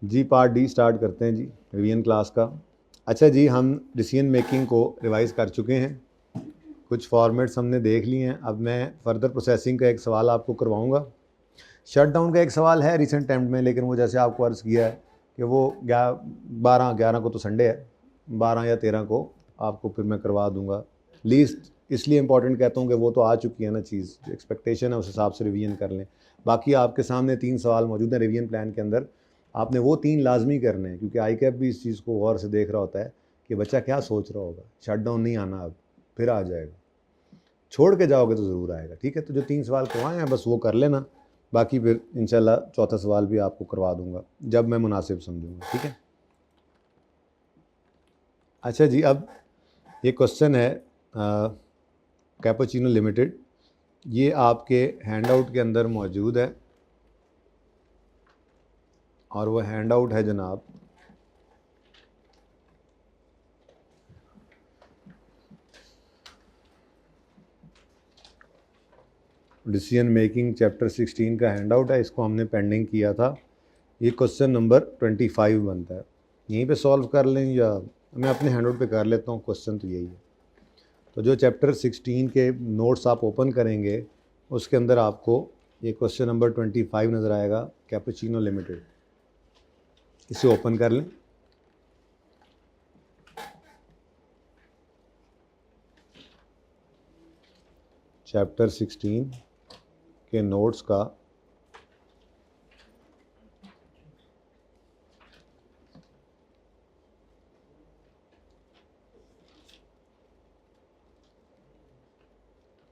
जी part D start करते हैं जी revision class का। अच्छा जी, हम डिसीजन मेकिंग को रिवाइज़ कर चुके हैं, कुछ फॉर्मेट्स हमने देख लिए हैं। अब मैं फर्दर प्रोसेसिंग का एक सवाल आपको करवाऊंगा। शटडाउन का एक सवाल है रिसेंट अटेम्प्ट में, लेकिन वो जैसे आपको अर्ज़ किया है कि वो 12-11 को तो संडे है, 12 या 13 को आपको फिर मैं करवा दूंगा। लीस्ट इसलिए इंपॉर्टेंट कहता हूँ कि वो तो आ चुकी है ना चीज़, जो एक्सपेक्टेशन है उस हिसाब से रिवीजन कर लें। बाकी आपके सामने 3 सवाल मौजूद हैं रिवीजन प्लान के अंदर, आपने वो 3 लाजमी करने हैं, क्योंकि आई कैप भी इस चीज़ को गौर से देख रहा होता है कि बच्चा क्या सोच रहा होगा। शटडाउन नहीं आना, अब फिर आ जाएगा, छोड़ के जाओगे तो ज़रूर आएगा। ठीक है, तो जो 3 सवाल करवाए हैं बस वो कर लेना, बाकी फिर इंशाल्लाह चौथा सवाल भी आपको करवा दूंगा जब मैं मुनासिब समझूंगा। ठीक है। अच्छा जी, अब ये क्वेश्चन है कैपुचिनो लिमिटेड, ये आपके हैंडआउट के अंदर मौजूद है और वो हैंडआउट है जनाब डिसीजन मेकिंग चैप्टर 16 का हैंडआउट है। इसको हमने पेंडिंग किया था। ये क्वेश्चन नंबर 25 बनता है। यहीं पे सॉल्व कर लें या मैं अपने हैंडआउट पे कर लेता हूँ, क्वेश्चन तो यही है। तो जो चैप्टर 16 के नोट्स आप ओपन करेंगे उसके अंदर आपको ये क्वेश्चन नंबर 25 नज़र आएगा, कैपुचिनो लिमिटेड। इसे ओपन कर लें। चैप्टर 16 के नोट्स का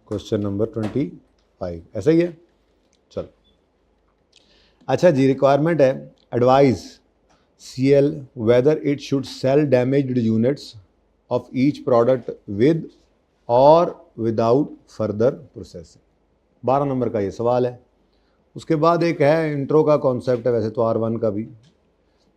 क्वेश्चन नंबर 25 ऐसा ही है। चलो, अच्छा जी, रिक्वायरमेंट है advise CL whether it should sell damaged units of each product with और विदाउट फर्दर प्रोसेसिंग। 12 नंबर का ये सवाल है। उसके बाद एक है इंट्रो का कॉन्सेप्ट है, वैसे तो R1 का भी।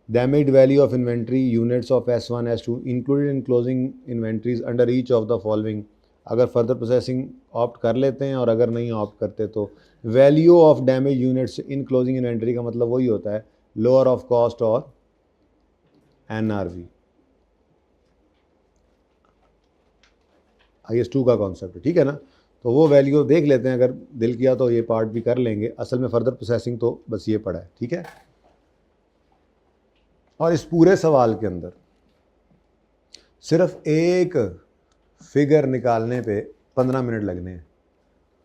Damaged value of inventory units of S1 S2 included in closing inventories under each of the following. अगर फर्दर प्रोसेसिंग ऑप्ट कर लेते हैं और अगर नहीं ऑप्ट करते तो value of damage units in closing inventory का मतलब वही होता है लोअर ऑफ कॉस्ट और NRV। IS2 का कॉन्सेप्ट है, ठीक है ना। तो वो वैल्यू देख लेते हैं, अगर दिल किया तो ये पार्ट भी कर लेंगे। असल में फर्दर प्रोसेसिंग तो बस ये पड़ा है, ठीक है। और इस पूरे सवाल के अंदर सिर्फ एक फिगर निकालने पे 15 मिनट लगने हैं।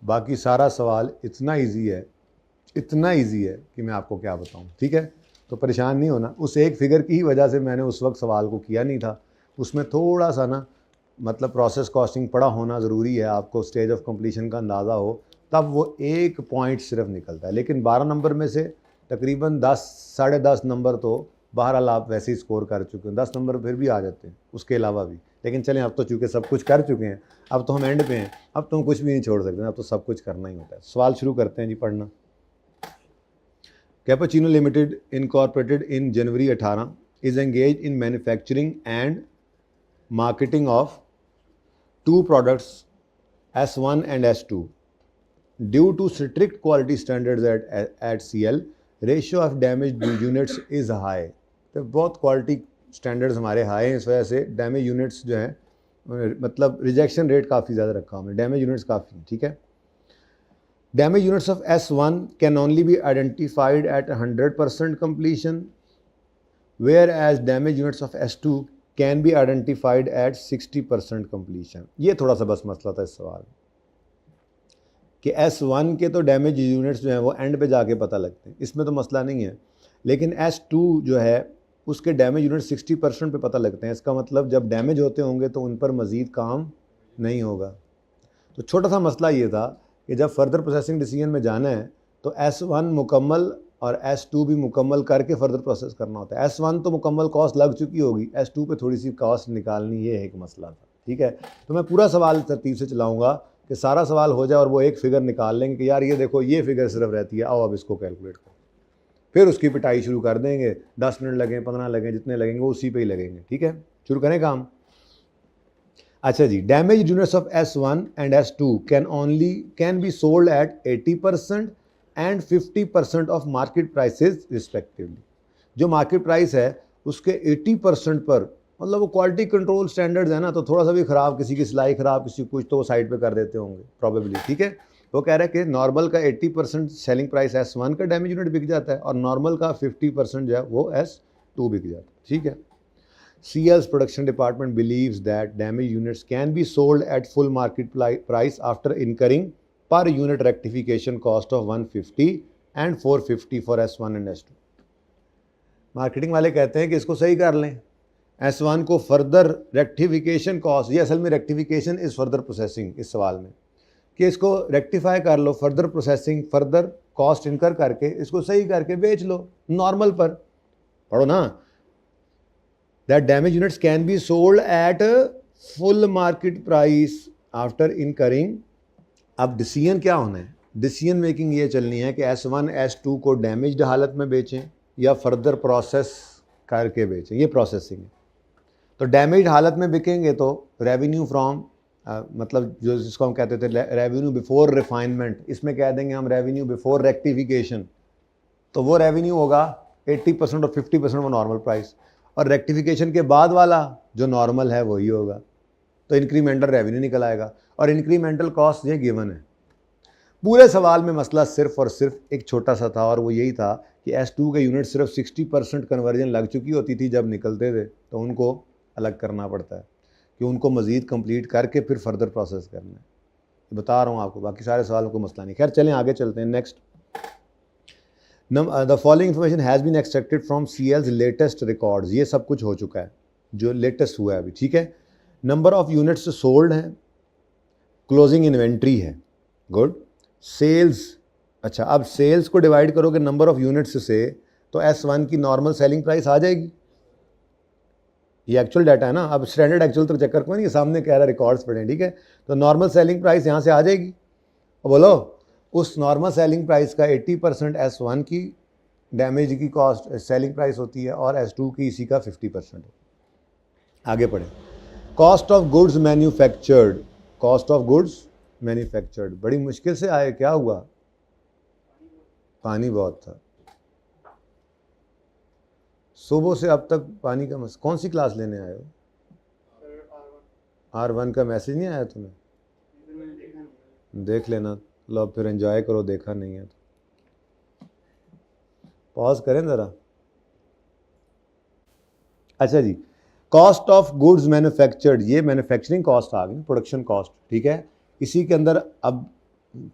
बाकी सारा सवाल इतना इजी है, इतना इजी है कि मैं आपको क्या बताऊं। ठीक है, तो परेशान नहीं होना। उस एक फिगर की ही वजह से मैंने उस वक्त सवाल को किया नहीं था। उसमें थोड़ा सा ना मतलब प्रोसेस कॉस्टिंग पड़ा होना ज़रूरी है, आपको स्टेज ऑफ कंप्लीशन का अंदाज़ा हो, तब वो एक पॉइंट सिर्फ निकलता है। लेकिन 12 नंबर में से तकरीबन 10 साढ़े 10 नंबर तो बहरहाल आप वैसे ही स्कोर कर चुके हैं। 10 नंबर फिर भी आ जाते हैं उसके अलावा भी। लेकिन चलें, अब तो चूँकि सब कुछ कर चुके हैं, अब तो हम एंड पे हैं, अब तो हम कुछ भी नहीं छोड़ सकते, अब तो सब कुछ करना ही होता है। सवाल शुरू करते हैं जी पढ़ना। Cappuccino limited incorporated in January 18 is engage in manufacturing and marketing of 2 products S1 and S2 due to strict quality standards at CL ratio of damaged units is high। तो बहुत क्वालिटी स्टैंडर्ड्स हमारे high हैं, इस वजह से damage units जो हैं मतलब रिजेक्शन रेट काफ़ी ज़्यादा रखा हमने, डैमेज यूनिट्स काफ़ी। ठीक है, damage units of S1 can only be identified at 100% completion whereas damage units of S2 can be identified at 60% completion. ये थोड़ा सा बस मसला था इस सवाल कि S1 के तो डैमेज यूनिट्स जो हैं वो एंड पे जाके पता लगते हैं, इसमें तो मसला नहीं है। लेकिन S2 जो है उसके डैमेज यूनिट 60% पे पता लगते हैं। इसका मतलब जब डैमेज होते होंगे तो उन पर मज़ीद काम नहीं होगा। तो छोटा सा मसला ये था कि जब फर्दर प्रोसेसिंग डिसीजन में जाना है तो S1 मुकम्मल और S2 भी मुकम्मल करके फर्दर प्रोसेस करना होता है। S1 तो मुकम्मल कॉस्ट लग चुकी होगी, S2 पे थोड़ी सी कॉस्ट निकालनी, ये एक मसला था। ठीक है, तो मैं पूरा सवाल तरतीब से चलाऊंगा कि सारा सवाल हो जाए और वो एक फिगर निकाल लेंगे कि यार ये देखो ये फिगर सिर्फ रहती है, आओ अब इसको कैलकुलेट करो। फिर उसकी पिटाई शुरू कर देंगे, 10 मिनट लगें 15 लगें जितने लगेंगे वो उसी पे ही लगेंगे। ठीक है, शुरू करें काम। अच्छा जी, damage units of S1 and S2 can be sold at 80% and 50% of market prices respectively। जो मार्केट प्राइस है उसके 80% पर, मतलब वो क्वालिटी कंट्रोल स्टैंडर्ड्स है ना, तो थोड़ा सा भी ख़राब, किसी की सिलाई ख़राब, किसी कुछ, तो वो साइड पे कर देते होंगे प्रॉबेबली, ठीक है। वो कह रहा है कि नॉर्मल का 80% सेलिंग प्राइस S1 का डैमेज यूनिट बिक जाता है और नॉर्मल का 50% जो है वो S2 बिक जाता है, ठीक है। CL's production department believes that damaged units can be sold at full market price after incurring per unit rectification cost of 150 and 450 for S1 and S2. Marketing वाले कहते हैं कि इसको सही कर लें, S1 को फर्दर रेक्टिफिकेशन कॉस्ट, ये असल में रेक्टिफिकेशन इज़ फर्दर प्रोसेसिंग इस सवाल में, कि इसको रेक्टिफाई कर लो, further processing, further cost incur करके इसको सही करके बेच लो नॉर्मल पर। पढ़ो ना, that damaged units can be sold at full market price after incurring। अब डिसीजन क्या होना है, डिसीजन मेकिंग ये चलनी है कि S1 S2 को डैमेज्ड हालत में बेचें या फर्दर प्रोसेस करके बेचें, ये प्रोसेसिंग है। तो डैमेज्ड हालत में बिकेंगे तो रेवेन्यू फ्रॉम, मतलब जो जिसको हम कहते थे रेवेन्यू बिफोर रिफाइनमेंट, इसमें कह देंगे हम रेवेन्यू बिफोर रेक्टिफिकेशन, तो वो रेवेन्यू होगा 80% और 50% वो नॉर्मल प्राइस, और रेक्टिफिकेशन के बाद वाला जो नॉर्मल है वही होगा, तो इंक्रीमेंटल रेवेन्यू निकल आएगा। और इंक्रीमेंटल कॉस्ट ये गिवन है। पूरे सवाल में मसला सिर्फ और सिर्फ एक छोटा सा था, और वो यही था कि S2 के यूनिट सिर्फ 60% कन्वर्जन लग चुकी होती थी जब निकलते थे, तो उनको अलग करना पड़ता है कि उनको मज़ीद कंप्लीट करके फिर फर्दर प्रोसेस करना है। बता रहा हूँ आपको, बाकी सारे सवालों को मसला नहीं। खैर चलें आगे चलते हैं। Next, the following information has been extracted from CL's latest records. ये सब कुछ हो चुका है जो लेटेस्ट हुआ है अभी, ठीक है। नंबर ऑफ यूनिट्स सोल्ड हैं, क्लोजिंग इन्वेंट्री है, गुड। सेल्स, अच्छा अब सेल्स को डिवाइड करोगे नंबर ऑफ यूनिट्स से तो S1 की नॉर्मल सेलिंग प्राइस आ जाएगी। ये एक्चुअल डाटा है ना, अब स्टैंडर्ड एक्चुअल तो चेक कर, कोई नहीं, सामने कह रहा है रिकॉर्ड्स पढ़े, ठीक है। तो नॉर्मल सेलिंग प्राइस यहाँ से आ जाएगी। बोलो, उस नॉर्मल सेलिंग प्राइस का 80% S1 की डैमेज की कॉस्ट सेलिंग प्राइस होती है और S2 की इसी का 50%। आगे पढ़े। Cost of goods manufactured, cost of goods manufactured, बड़ी मुश्किल से आए, क्या हुआ? पानी बहुत था सुबह से अब तक, पानी का कौन सी क्लास लेने आए हो? R1 का मैसेज नहीं आया तुम्हें? देख लेना, लो फिर एंजॉय करो, देखा नहीं है तो पॉज करें ज़रा। अच्छा जी, कॉस्ट ऑफ गुड्स मैन्युफैक्चर्ड, ये मैन्युफैक्चरिंग कॉस्ट आ गई, प्रोडक्शन कॉस्ट, ठीक है। इसी के अंदर अब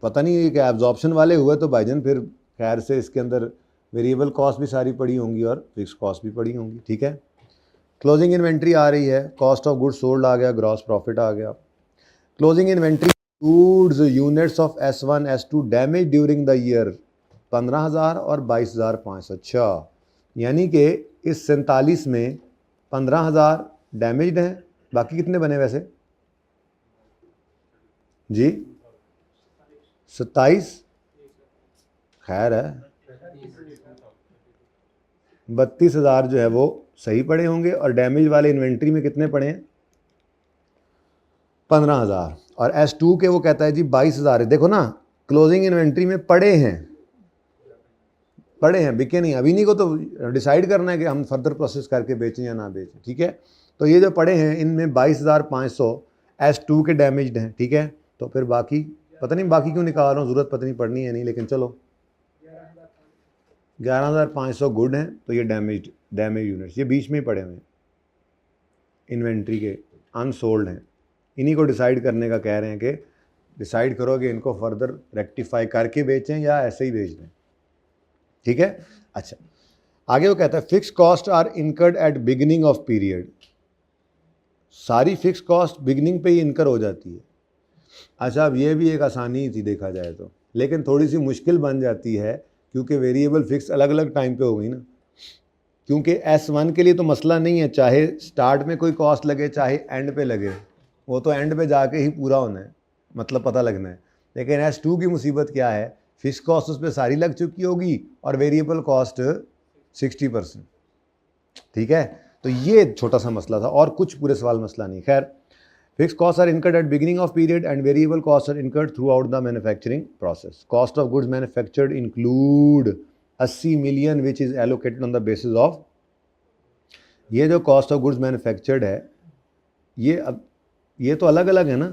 पता नहीं कि एब्जॉर्प्शन वाले हुए तो भाईजान फिर खैर से इसके अंदर वेरिएबल कॉस्ट भी सारी पड़ी होंगी और फिक्स कॉस्ट भी पड़ी होंगी, ठीक है। क्लोजिंग इन्वेंट्री आ रही है, कॉस्ट ऑफ गुड्स सोल्ड आ गया, ग्रॉस प्रॉफिट आ गया। Closing inventory goods units of S1 S2 damage during the year 15,000 और 22,500। अच्छा, यानी कि इस 47 में 15,000 डैमेज्ड हैं, बाकी कितने बने वैसे जी? 27, खैर है 32,000 जो है वो सही पड़े होंगे, और डैमेज वाले इन्वेंट्री में कितने पड़े हैं? 15,000, और S2 के वो कहता है जी 22,000 है। देखो ना, क्लोजिंग इन्वेंट्री में पड़े हैं, बिके नहीं। अभी नहीं को तो डिसाइड करना है कि हम फर्दर प्रोसेस करके बेचें या ना बेचें, ठीक है। तो ये जो पड़े हैं इनमें 22,500 S2 के डैमेज्ड हैं, ठीक है। तो फिर बाकी पता नहीं, बाकी क्यों निकाल रहा हूँ, ज़रूरत पता नहीं पड़नी है नहीं, लेकिन चलो 11,500 गुड हैं, तो ये डैमेज यूनिट्स ये बीच में ही पड़े हुए हैं इन्वेंट्री के, अनसोल्ड हैं। इन्हीं को डिसाइड करने का कह रहे हैं कि डिसाइड करो कि इनको फर्दर रेक्टिफाई करके बेचें या ऐसे ही बेच दें, ठीक है। अच्छा, आगे वो कहता है fix cost are incurred at beginning of period. सारी फिक्स कॉस्ट बिगिनिंग पे ही इनकर हो जाती है। अच्छा, अब ये भी एक आसानी थी देखा जाए तो, लेकिन थोड़ी सी मुश्किल बन जाती है क्योंकि वेरिएबल फिक्स अलग अलग टाइम पे हो गई ना। क्योंकि S1 के लिए तो मसला नहीं है, चाहे स्टार्ट में कोई कॉस्ट लगे चाहे एंड पे लगे, वो तो एंड पे जाके ही पूरा होना है, मतलब पता लगना है। लेकिन S2 की मुसीबत क्या है, फिक्स कॉस्ट उस पर सारी लग चुकी होगी और वेरिएबल कॉस्ट 60%, ठीक है। तो ये छोटा सा मसला था, और कुछ पूरे सवाल मसला नहीं। खैर, fix cost are incurred at beginning of period and variable cost are incurred throughout the manufacturing process. Cost of goods manufactured include 80 million which is allocated on the basis of, ये जो cost of goods manufactured है ये तो अलग अलग है ना।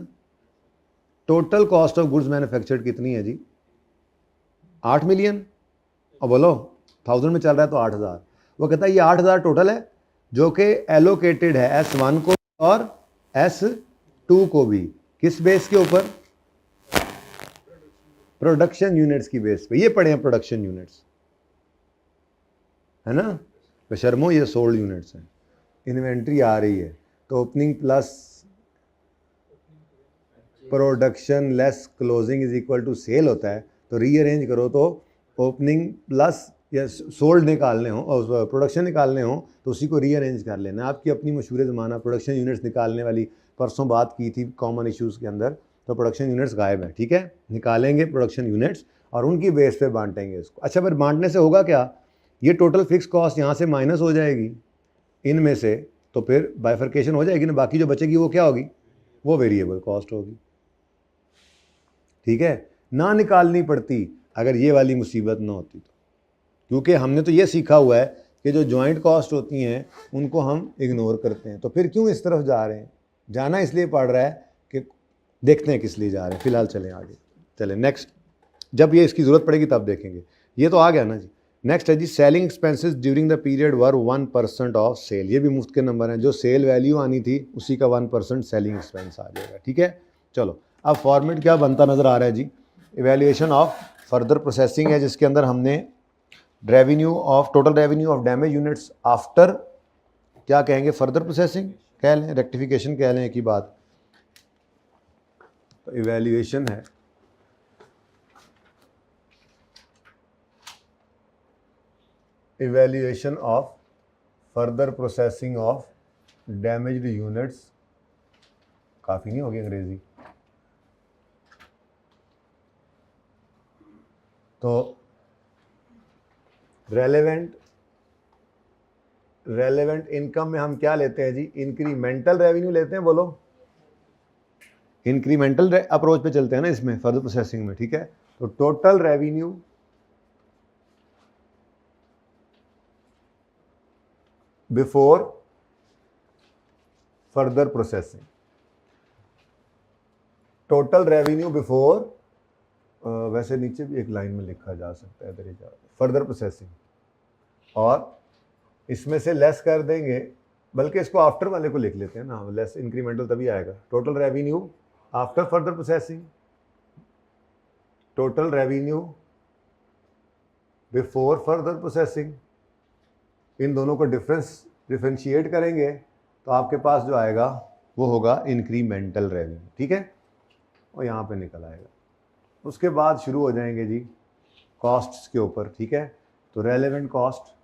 Total cost of goods manufactured कितनी है जी? 8 मिलियन। और बोलो 1000 में चल रहा है तो 8000। वो कहता है ये 8000 टोटल है जो कि एलोकेटेड है S1 को और S2 को भी। किस बेस के ऊपर? प्रोडक्शन यूनिट्स की बेस पे। ये पढ़े हैं प्रोडक्शन यूनिट्स, है ना। बेशर्मो ये सोल्ड यूनिट्स हैं। इन्वेंट्री आ रही है तो opening plus production less closing is equal to sale होता है। तो रीअरेंज करो तो ओपनिंग प्लस या सोल्ड निकालने हो और प्रोडक्शन निकालने हो तो उसी को रीअरेंज कर लेना। आपकी अपनी मशहूर ज़माना प्रोडक्शन यूनिट्स निकालने वाली परसों बात की थी कॉमन इश्यूज़ के अंदर, तो प्रोडक्शन यूनिट्स गायब है। ठीक है, निकालेंगे प्रोडक्शन यूनिट्स और उनकी बेस पे बांटेंगे इसको। अच्छा, पर बांटने से होगा क्या? ये टोटल फिक्स कॉस्ट यहाँ से माइनस हो जाएगी इनमें से, तो फिर बाइफर्केशन हो जाएगी ना। बाकी जो बचेगी वो क्या होगी? वो वेरिएबल कॉस्ट होगी। ठीक है, ना निकालनी पड़ती अगर ये वाली मुसीबत ना होती तो। क्योंकि हमने तो ये सीखा हुआ है कि जो जॉइंट कॉस्ट होती हैं उनको हम इग्नोर करते हैं। तो फिर क्यों इस तरफ जा रहे हैं? जाना इसलिए पड़ रहा है कि देखते हैं किस लिए जा रहे हैं। फिलहाल चलें आगे, चलें नेक्स्ट। जब ये इसकी ज़रूरत पड़ेगी तब देखेंगे। ये तो आ गया ना जी। नेक्स्ट है जी, selling expenses during the period were 1% of sale. ये भी मुफ्त के नंबर हैं। जो सेल वैल्यू आनी थी उसी का 1% सेलिंग एक्सपेंस आ जाएगा। ठीक है, चलो अब फॉर्मेट क्या बनता नज़र आ रहा है जी? इवैल्यूएशन ऑफ फर्दर प्रोसेसिंग है, जिसके अंदर हमने revenue of total revenue of damage units after क्या कहेंगे? फर्दर प्रोसेसिंग कह लें, रेक्टिफिकेशन कह लें, एक ही बात। तो इवैल्यूएशन है evaluation of further processing of damaged units. काफ़ी नहीं होगी अंग्रेजी तो। रेलेवेंट इनकम में हम क्या लेते हैं जी? इंक्रीमेंटल रेवेन्यू लेते हैं। बोलो, इंक्रीमेंटल अप्रोच पे चलते हैं ना इसमें, फर्दर प्रोसेसिंग में। ठीक है, तो total revenue before further processing, total revenue before, वैसे नीचे भी एक लाइन में लिखा जा सकता है इधर फर्दर प्रोसेसिंग, और इसमें से लेस कर देंगे, बल्कि इसको आफ्टर वाले को लिख लेते हैं ना, लेस इंक्रीमेंटल तभी आएगा। Total revenue after further processing, total revenue before further processing. इन दोनों को डिफरेंशिएट करेंगे तो आपके पास जो आएगा वो होगा इंक्रीमेंटल रेवेन्यू। ठीक है, और यहाँ पे निकल आएगा। उसके बाद शुरू हो जाएंगे जी कॉस्ट्स के ऊपर। ठीक है, तो रेलेवेंट कॉस्ट,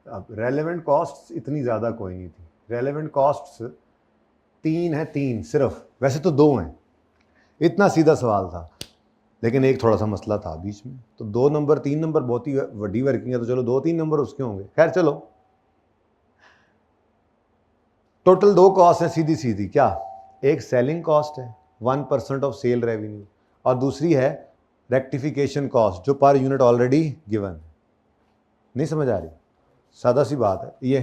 अब रेलेवेंट कॉस्ट्स इतनी ज़्यादा कोई नहीं थी। रेलेवेंट कॉस्ट्स 3 है, 3 सिर्फ, वैसे तो 2 हैं। इतना सीधा सवाल था, लेकिन एक थोड़ा सा मसला था बीच में। तो 2 नंबर 3 नंबर बहुत ही बड़ी वर्किंग है, तो चलो 2-3 नंबर उसके होंगे। खैर चलो, टोटल 2 कॉस्ट है सीधी सीधी। क्या? एक सेलिंग कॉस्ट है 1% ऑफ सेल रेवेन्यू, और दूसरी है रेक्टिफिकेशन कॉस्ट जो पर यूनिट ऑलरेडी गिवन है। नहीं समझ आ रही? सादा सी बात है। ये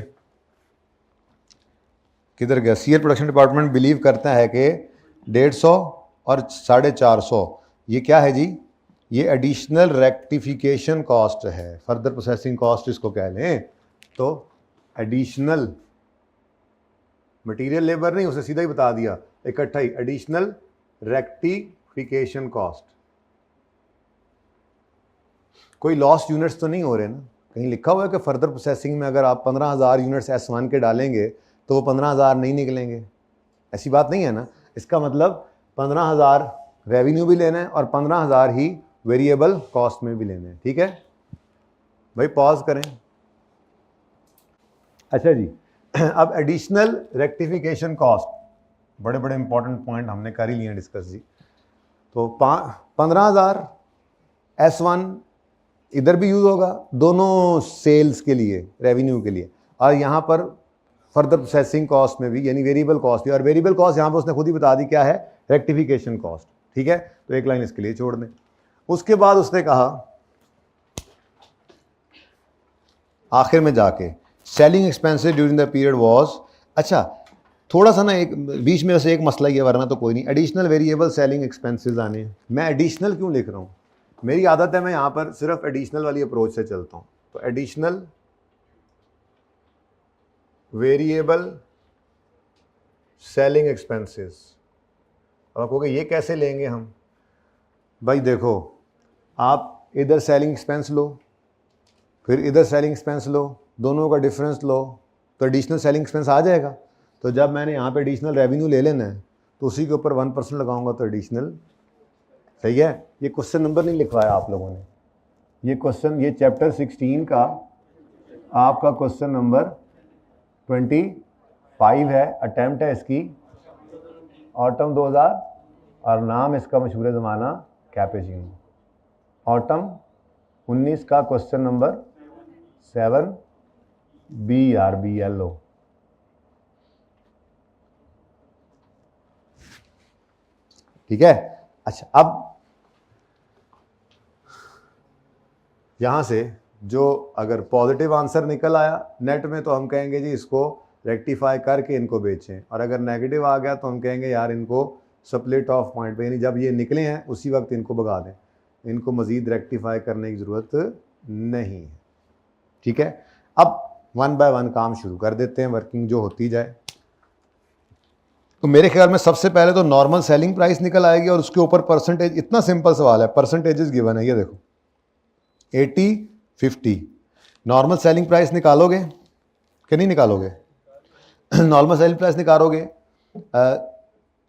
किधर गया? सीएल प्रोडक्शन डिपार्टमेंट बिलीव करता है कि 150 और 450 ये क्या है जी? ये एडिशनल रेक्टिफिकेशन कॉस्ट है, फर्दर प्रोसेसिंग कॉस्ट इसको कह लें। तो एडिशनल मटेरियल लेबर नहीं, उसे सीधा ही बता दिया इकट्ठा ही, एडिशनल रेक्टिफिकेशन कॉस्ट। कोई लॉस्ट यूनिट्स तो नहीं हो रहे ना? कहीं लिखा हुआ है कि फर्दर प्रोसेसिंग में अगर आप 15,000 यूनिट्स S1 के डालेंगे तो वो 15,000 नहीं निकलेंगे? ऐसी बात नहीं है ना। इसका मतलब 15,000 रेवेन्यू भी लेना है और 15,000 ही वेरिएबल कॉस्ट में भी लेना है। ठीक है भाई, पॉज करें। अच्छा जी, अब एडिशनल रेक्टिफिकेशन कॉस्ट, बड़े बड़े इंपॉर्टेंट पॉइंट हमने कर ही लिए डिस्कस जी। तो 15,000 S1 इधर भी यूज़ होगा दोनों सेल्स के लिए, रेवेन्यू के लिए, और यहाँ पर फर्दर प्रोसेसिंग कॉस्ट में भी, यानी वेरिएबल कॉस्ट भी, और वेरिएबल कॉस्ट यहाँ पे उसने खुद ही बता दी क्या है, रेक्टिफिकेशन कॉस्ट। ठीक है, तो एक लाइन इसके लिए छोड़ दें। उसके बाद उसने कहा आखिर में जाके selling expenses during the period was, अच्छा थोड़ा सा ना एक बीच में वैसे एक मसला ही है, वरना तो कोई नहीं, एडिशनल वेरिएबल सेलिंग एक्सपेंसेस आने हैं। मैं एडिशनल क्यों लिख रहा हूँ, मेरी आदत है मैं यहाँ पर सिर्फ एडिशनल वाली अप्रोच से चलता हूँ। तो एडिशनल वेरिएबल सेलिंग एक्सपेंसेस, अब आप कहोगे ये कैसे लेंगे हम? भाई देखो, आप इधर सेलिंग एक्सपेंस लो, फिर इधर सेलिंग एक्सपेंस लो, दोनों का डिफरेंस लो, तो एडिशनल सेलिंग एक्सपेंस आ जाएगा। तो जब मैंने यहाँ पे एडिशनल रेवेन्यू ले लेना है तो उसी के ऊपर 1% लगाऊंगा तो एडिशनल, सही है। ये क्वेश्चन नंबर नहीं लिखवाया आप लोगों ने, ये क्वेश्चन, ये चैप्टर 16 का आपका क्वेश्चन नंबर 25 है, अटेम्प्ट है इसकी ऑटम 2000, और नाम इसका मशहूर ज़माना कैपेचिनो। ऑटम 19 का क्वेश्चन नंबर 7 BRBLO। ठीक है। अच्छा, अब यहां से जो अगर पॉजिटिव आंसर निकल आया नेट में तो हम कहेंगे जी इसको रेक्टिफाई करके इनको बेचें, और अगर नेगेटिव आ गया तो हम कहेंगे यार इनको स्प्लिट ऑफ पॉइंट पे, यानी जब ये निकले हैं उसी वक्त इनको भगा दें, इनको मज़ीद रेक्टिफाई करने की ज़रूरत नहीं है। ठीक है, अब 1 बाय 1 काम शुरू कर देते हैं, वर्किंग जो होती जाए। तो मेरे ख्याल में सबसे पहले तो नॉर्मल सेलिंग प्राइस निकल आएगी और उसके ऊपर परसेंटेज, इतना सिंपल सवाल है, परसेंटेजेस गिवन है, ये देखो 80-50। नॉर्मल सेलिंग प्राइस निकालोगे कि नहीं निकालोगे? नॉर्मल सेलिंग प्राइस निकालोगे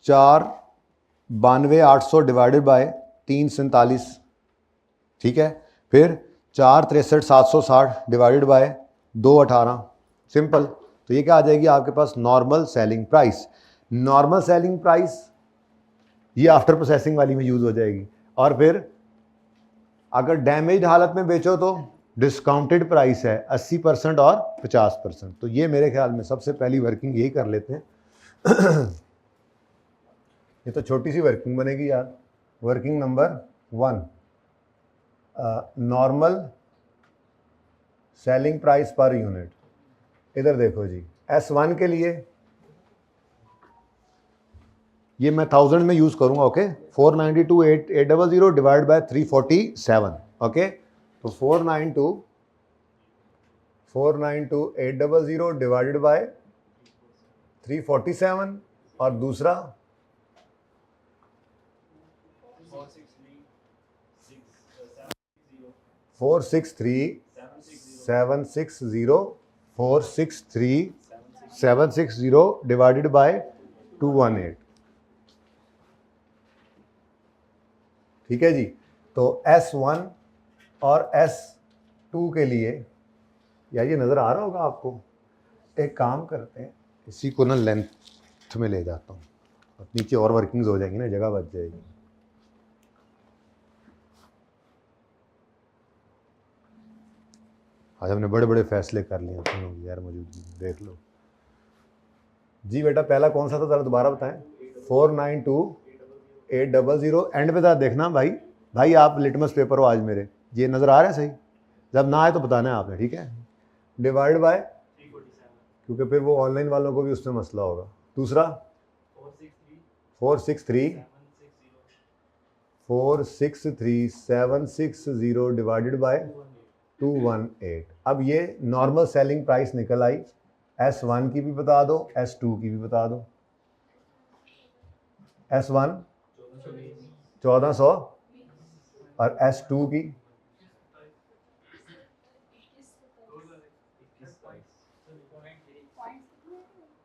492,800 डिवाइडेड बाय 347, ठीक है। फिर 463,760 डिवाइडेड बाय 218, सिंपल। तो ये क्या आ जाएगी आपके पास, normal selling price. Normal selling price ये आफ्टर प्रोसेसिंग वाली में यूज हो जाएगी। और फिर अगर डैमेज हालत में बेचो तो डिस्काउंटेड प्राइस है 80% और 50%। तो ये मेरे ख्याल में सबसे पहली वर्किंग यही कर लेते हैं। ये तो छोटी सी वर्किंग बनेगी यार। Working number 1, normal selling price per unit. इधर देखो जी, S1 के लिए ये मैं 1000 में यूज करूंगा, ओके। 492,800 divide by 347, okay. तो 492,800 डिवाइडेड बाय 347, और दूसरा 463,760 डिवाइडेड बाय 218, ठीक है जी। तो S1 और S2 के लिए, यार ये नज़र आ रहा होगा आपको, एक काम करते हैं, इसी को ना लेंथ में ले जाता हूँ, अब नीचे और वर्किंग्स हो जाएंगी ना, जगह बच जाएगी। आज हमने बड़े बड़े फैसले कर लिए हैं यार, मुझे देख लो जी। बेटा पहला कौन सा था, ज़रा दोबारा बताएं। 492,800, एंड पे था देखना भाई, भाई आप लिटमस पेपर हो आज मेरे, ये नज़र आ रहा है सही? जब ना आए तो बताना है आपने, ठीक है। डिवाइड बाय, क्योंकि फिर वो ऑनलाइन वालों को भी उसमें मसला होगा। दूसरा 463,760 डिवाइडेड बाय 218। अब ये नॉर्मल सेलिंग प्राइस निकल आई। S1 की भी बता दो, S2 की भी बता दो। S1 1400 और S2 की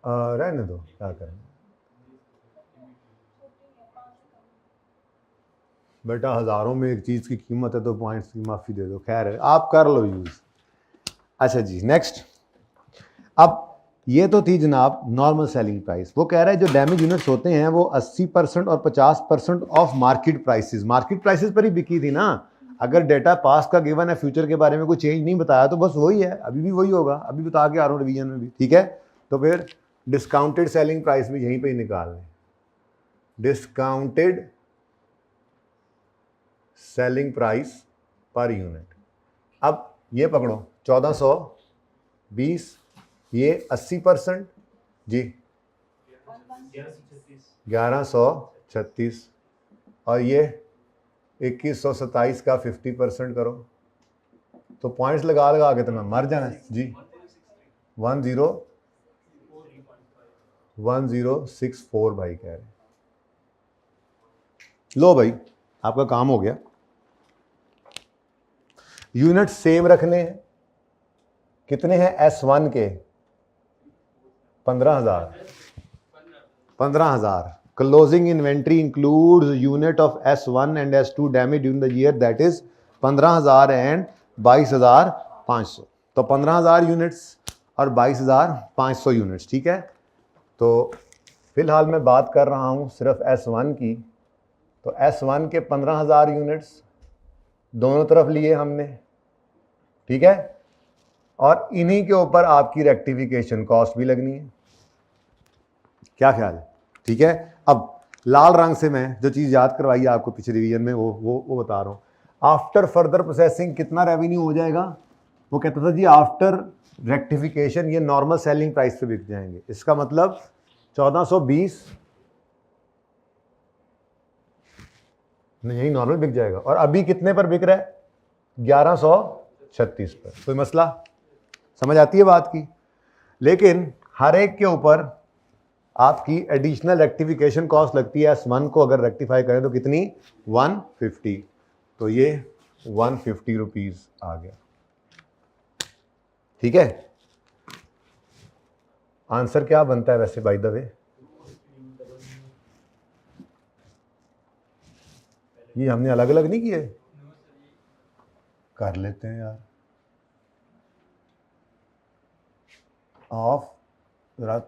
रहने दो, क्या करें बेटा, हज़ारों में एक चीज़ की कीमत है तो पॉइंट्स की माफ़ी दे दो, खैर है, आप कर लो यूज़। अच्छा जी, नेक्स्ट। अब ये तो थी जनाब नॉर्मल सेलिंग प्राइस। वो कह रहा है जो डैमेज यूनिट्स होते हैं वो 80% और 50% of market prices, market prices पर ही बिकी थी ना। अगर डेटा पास का गिवन है, फ्यूचर के बारे में कोई चेंज नहीं बताया तो बस वही है, अभी भी वही होगा, अभी बता के आ रहा हूँ रिवीजन में भी, ठीक है। तो फिर डिस्काउंटेड सेलिंग प्राइस भी यहीं पे ही निकाल लें, discounted selling price per unit. अब ये पकड़ो 1420, ये 80% जी 1136, और ये 2127 का 50% करो तो पॉइंट्स लगा लगा के तो मैं मर जाना जी। 1064 भाई कह रहे। लो भाई आपका काम हो गया। यूनिट सेम रखने हैं, कितने हैं S1 के 15,000। Closing inventory includes unit of S1 and S2 damage during the year, that is 15,000 and 22,500। तो 15,000 यूनिट्स और 22,500 यूनिट्स, ठीक है। तो फिलहाल मैं बात कर रहा हूं सिर्फ S1 की। तो S1 के 15,000 यूनिट्स दोनों तरफ लिए हमने, ठीक है, और इन्हीं के ऊपर आपकी रेक्टिफिकेशन कॉस्ट भी लगनी है। क्या ख्याल है? ठीक है। अब लाल रंग से मैं जो चीज़ याद करवाई आपको पिछले रिवीजन में वो बता रहा हूँ। आफ्टर फर्दर प्रोसेसिंग कितना रेवेन्यू हो जाएगा? वो कहता था जी आफ्टर रेक्टिफिकेशन ये नॉर्मल सेलिंग प्राइस पे बिक जाएंगे। इसका मतलब 1420 यही नॉर्मल बिक जाएगा, और अभी कितने पर बिक रहा है? 1136 पर। कोई मसला समझ आती है बात की? लेकिन हर एक के ऊपर आपकी एडिशनल रेक्टिफिकेशन कॉस्ट लगती है। S1 को अगर रेक्टिफाई करें तो कितनी? 150। तो ये 150 रुपीज आ गया, ठीक है। आंसर क्या बनता है वैसे बाय द वे? ये हमने अलग अलग नहीं किए, कर लेते हैं यार। ऑफ जरा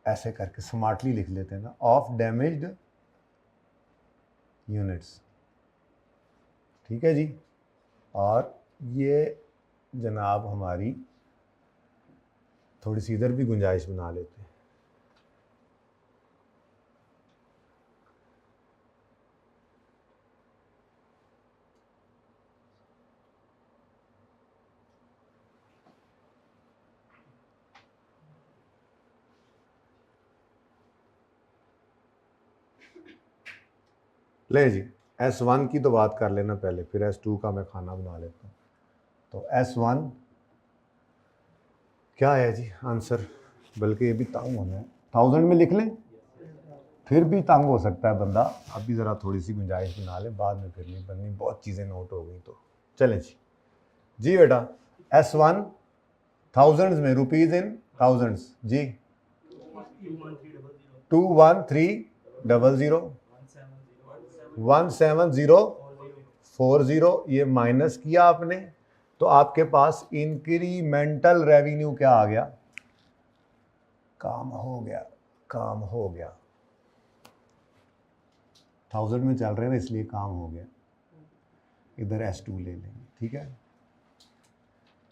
ऐसे करके स्मार्टली लिख लेते हैं ना, ऑफ डैमेज्ड यूनिट्स, ठीक है जी। और ये जनाब हमारी थोड़ी सी इधर भी गुंजाइश बना लेते हैं। ले जी, S1 की तो बात कर लेना पहले, फिर S2 का मैं खाना बना लेता हूँ। तो S1 क्या है जी आंसर? बल्कि ये भी तंग होना है, 1000 में लिख लें, फिर भी तंग हो सकता है बंदा। अभी ज़रा थोड़ी सी गुंजाइश बना लें, बाद में फिर नहीं बननी, बहुत चीज़ें नोट हो गई। तो चलें जी। जी बेटा S1 थाउजेंड्स में, रुपीज़ इन थाउजेंड्स जी। 21300 17040, ये माइनस किया आपने तो आपके पास इंक्रीमेंटल रेवेन्यू क्या आ गया? काम हो गया, काम हो गया। 1000 में चल रहे हैं ना, इसलिए काम हो गया। इधर S2 ले लेंगे, ठीक है,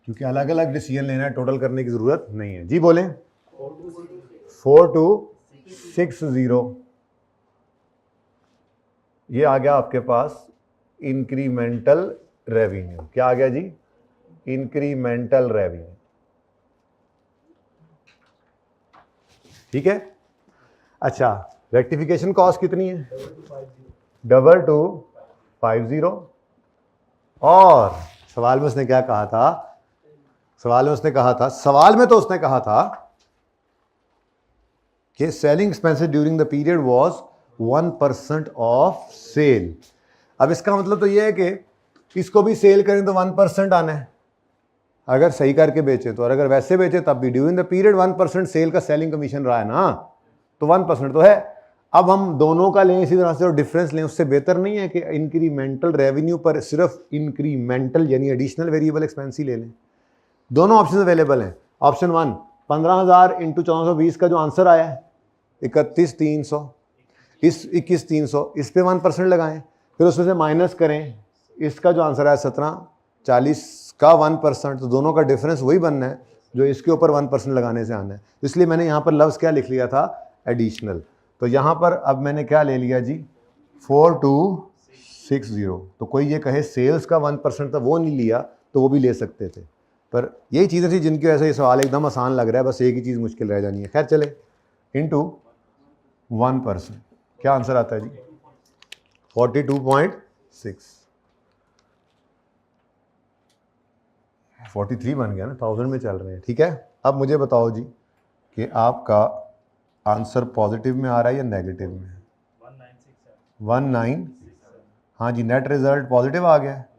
क्योंकि अलग अलग डिसीजन लेना है, टोटल करने की जरूरत नहीं है। जी बोलें। 4260, ये आ गया आपके पास इंक्रीमेंटल रेवेन्यू। क्या आ गया जी? इंक्रीमेंटल रेवेन्यू, ठीक है। अच्छा, रेक्टिफिकेशन कॉस्ट कितनी है? 2250। और सवाल में उसने क्या कहा था? सवाल में तो उसने कहा था कि selling expenses during the period was 1% of sale. अब इसका मतलब तो ये है कि इसको भी सेल करें तो 1% आना है, अगर सही करके बेचे तो, और अगर वैसे बेचे तब भी। ड्यूरिंग द पीरियड 1% सेल का सेलिंग कमीशन रहा है ना, तो 1% तो है। अब हम दोनों का लें इसी तरह से और डिफरेंस लें, उससे बेहतर नहीं है कि इंक्रीमेंटल रेवेन्यू पर सिर्फ इंक्रीमेंटल यानी एडिशनल वेरिएबल एक्सपेंस ही ले लें? दोनों ऑप्शन अवेलेबल हैं। ऑप्शन 1 15,000 इंटू 1420 का जो आंसर आया है 31,300, इस 21,300 इस पे 1% लगाएं, फिर उसमें से माइनस करें इसका जो आंसर आया 1740 का 1%, तो दोनों का डिफरेंस वही बनना है जो इसके ऊपर 1% लगाने से आना है। इसलिए मैंने यहाँ पर लफ्ज़ क्या लिख लिया था, एडिशनल। तो यहाँ पर अब मैंने क्या ले लिया जी, 4260। तो कोई ये कहे सेल्स का 1% था वो नहीं लिया तो वो भी ले सकते थे, पर यही चीज़ें थी जिनकी वजह से ये सवाल एकदम आसान लग रहा है, बस एक ही चीज़ मुश्किल रह जानी है। खैर चले, इनटू 1%, क्या आंसर आता है जी, 42.6। 43 बन गया ना, 1000 में चल रहे हैं, ठीक है। अब मुझे बताओ जी कि आपका आंसर पॉजिटिव में आ रहा है या नेगेटिव में? 1967। हाँ जी, नेट रिजल्ट पॉजिटिव आ गया है।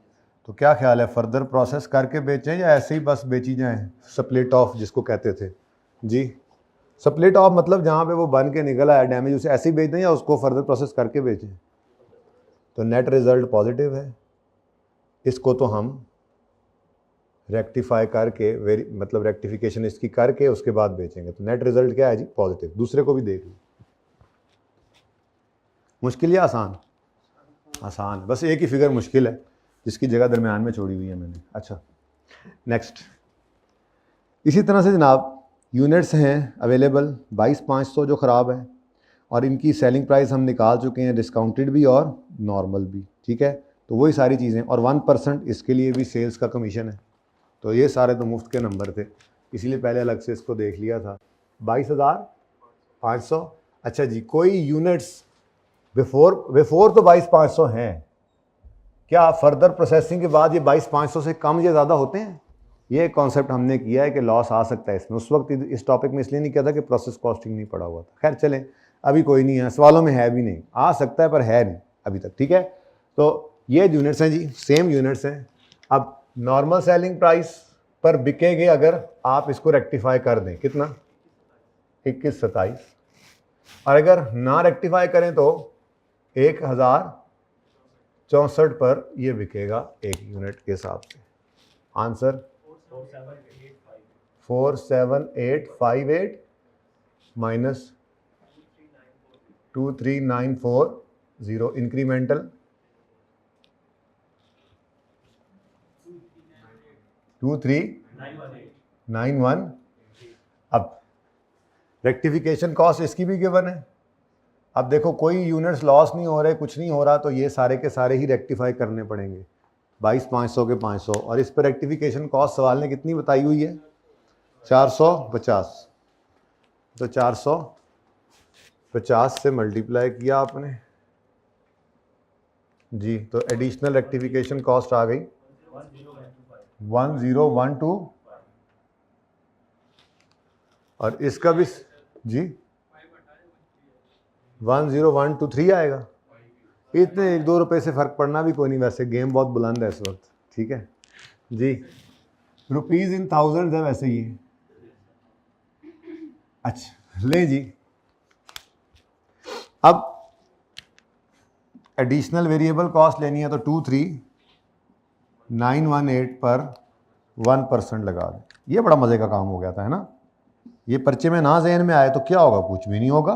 तो क्या ख्याल है, फर्दर प्रोसेस करके बेचें या ऐसे ही बस बेची जाएं? स्प्लिट ऑफ जिसको कहते थे जी, स्प्लिट ऑफ मतलब जहाँ पे वो बन के निकल आया डैमेज, उसे ऐसे ही बेच दें या उसको फर्दर प्रोसेस करके बेचें? तो नेट रिजल्ट पॉजिटिव है, इसको तो हम रेक्टिफाई करके मतलब रेक्टिफिकेशन इसकी करके उसके बाद बेचेंगे। तो नेट रिजल्ट क्या है जी, पॉजिटिव। दूसरे को भी देख लो, मुश्किल या आसान? आसान, बस एक ही फिगर मुश्किल है जिसकी जगह दरमियान में छोड़ी हुई है मैंने। अच्छा नेक्स्ट, इसी तरह से जनाब यूनिट्स हैं अवेलेबल 22,500 जो ख़राब है, और इनकी सेलिंग प्राइस हम निकाल चुके हैं, डिस्काउंटेड भी और नॉर्मल भी, ठीक है। तो वही सारी चीज़ें, और 1% इसके लिए भी सेल्स का कमीशन है। तो ये सारे तो मुफ्त के नंबर थे, इसीलिए पहले अलग से इसको देख लिया था। 22,500। अच्छा जी, कोई यूनिट्स बिफोर तो 22,500 हैं, क्या फर्दर प्रोसेसिंग के बाद ये 22,500 से कम या ज़्यादा होते हैं? ये कॉन्सेप्ट हमने किया है कि लॉस आ सकता है इसमें। उस वक्त इस टॉपिक में इसलिए नहीं किया था कि प्रोसेस कॉस्टिंग नहीं पड़ा हुआ था। खैर चलें, अभी कोई नहीं है, सवालों में है भी नहीं, आ सकता है पर है नहीं अभी तक, ठीक है। तो ये यूनिट्स हैं जी, सेम यूनिट्स हैं। अब नॉर्मल सेलिंग प्राइस पर बिकेंगे अगर आप इसको रेक्टिफाई कर दें, कितना, 2127, और अगर ना रेक्टिफाई करें तो 1064 पर ये बिकेगा एक यूनिट के हिसाब से। Answer 47858 minus 23940, incremental 23918। अब रेक्टिफिकेशन कॉस्ट इसकी भी गिवन है। अब देखो कोई यूनिट्स लॉस नहीं हो रहे, कुछ नहीं हो रहा, तो ये सारे के सारे ही रेक्टिफाई करने पड़ेंगे, 22,500 के 500। और इस पर रेक्टिफिकेशन कॉस्ट सवाल ने कितनी बताई हुई है, 450। तो 450 से मल्टीप्लाई किया आपने जी, तो एडिशनल रेक्टिफिकेशन कॉस्ट आ गई 1012, और इसका भी जी 10123 आएगा। इतने 1-2 रुपए से फ़र्क पड़ना भी कोई नहीं, वैसे गेम बहुत बुलंद है इस वक्त, ठीक है जी। रुपीज़ इन थाउजेंड्स है वैसे ये। अच्छा ले जी, अब एडिशनल वेरिएबल कॉस्ट लेनी है तो 23918 पर 1% लगा दें। ये बड़ा मज़े का काम हो गया था, है ना। ये पर्चे में ना ज़हन में आए तो क्या होगा, कुछ भी नहीं होगा,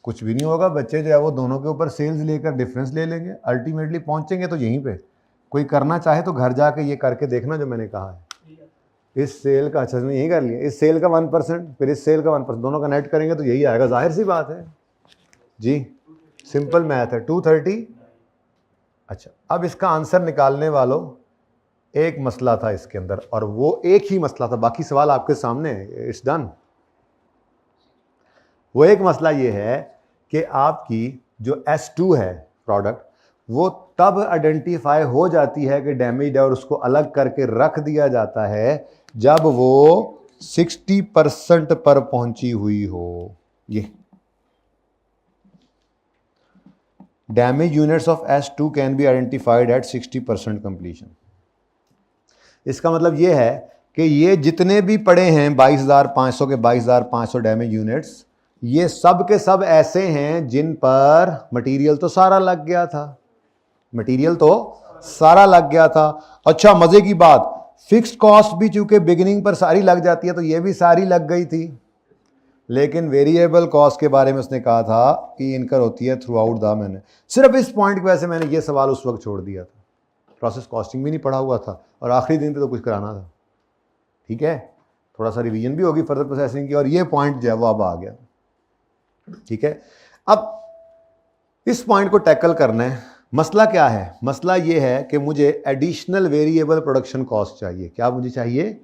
कुछ भी नहीं होगा। बच्चे जो है वो दोनों के ऊपर सेल्स लेकर डिफरेंस ले लेंगे, अल्टीमेटली पहुंचेंगे तो यहीं पे। कोई करना चाहे तो घर जाके ये करके देखना जो मैंने कहा है। इस सेल का, अच्छा यही कर लिया, इस सेल का 1% फिर इस सेल का 1%, दोनों का नेट करेंगे तो यही आएगा, जाहिर सी बात है जी, सिंपल मैथ है। 230। अच्छा अब इसका आंसर निकालने वालों, एक मसला था इसके अंदर, और वो एक ही मसला था, बाकी सवाल आपके सामने है, इट्स डन। वो एक मसला ये है कि आपकी जो S2 है प्रोडक्ट, वो तब आइडेंटिफाई हो जाती है कि डैमेज है, और उसको अलग करके रख दिया जाता है जब वो 60% पर पहुंची हुई हो। ये damage units of S2 can be identified at 60% completion. इसका मतलब ये है कि ये जितने भी पड़े हैं 22,500 के 22,500 डैमेज यूनिट्स, ये सब के सब ऐसे हैं जिन पर मटेरियल तो सारा लग गया था, मटेरियल तो सारा लग गया था। अच्छा मजे की बात, फिक्स्ड कॉस्ट भी चूंकि बिगिनिंग पर सारी लग जाती है तो ये भी सारी लग गई थी, लेकिन वेरिएबल कॉस्ट के बारे में उसने कहा था कि इनकर होती है थ्रू आउट द। मैंने सिर्फ इस पॉइंट की वजह से मैंने ये सवाल उस वक्त छोड़ दिया था, प्रोसेस कॉस्टिंग भी नहीं पढ़ा हुआ था और आखिरी दिन पे तो कुछ कराना था, ठीक है। थोड़ा सा रिवीजन भी होगी फर्दर प्रोसेसिंग की, और ये पॉइंट जो है वो अब आ गया। ठीक है, अब इस पॉइंट को टैकल करना है। मसला क्या है? मसला ये है कि मुझे एडिशनल वेरिएबल प्रोडक्शन कॉस्ट चाहिए। क्या मुझे चाहिए?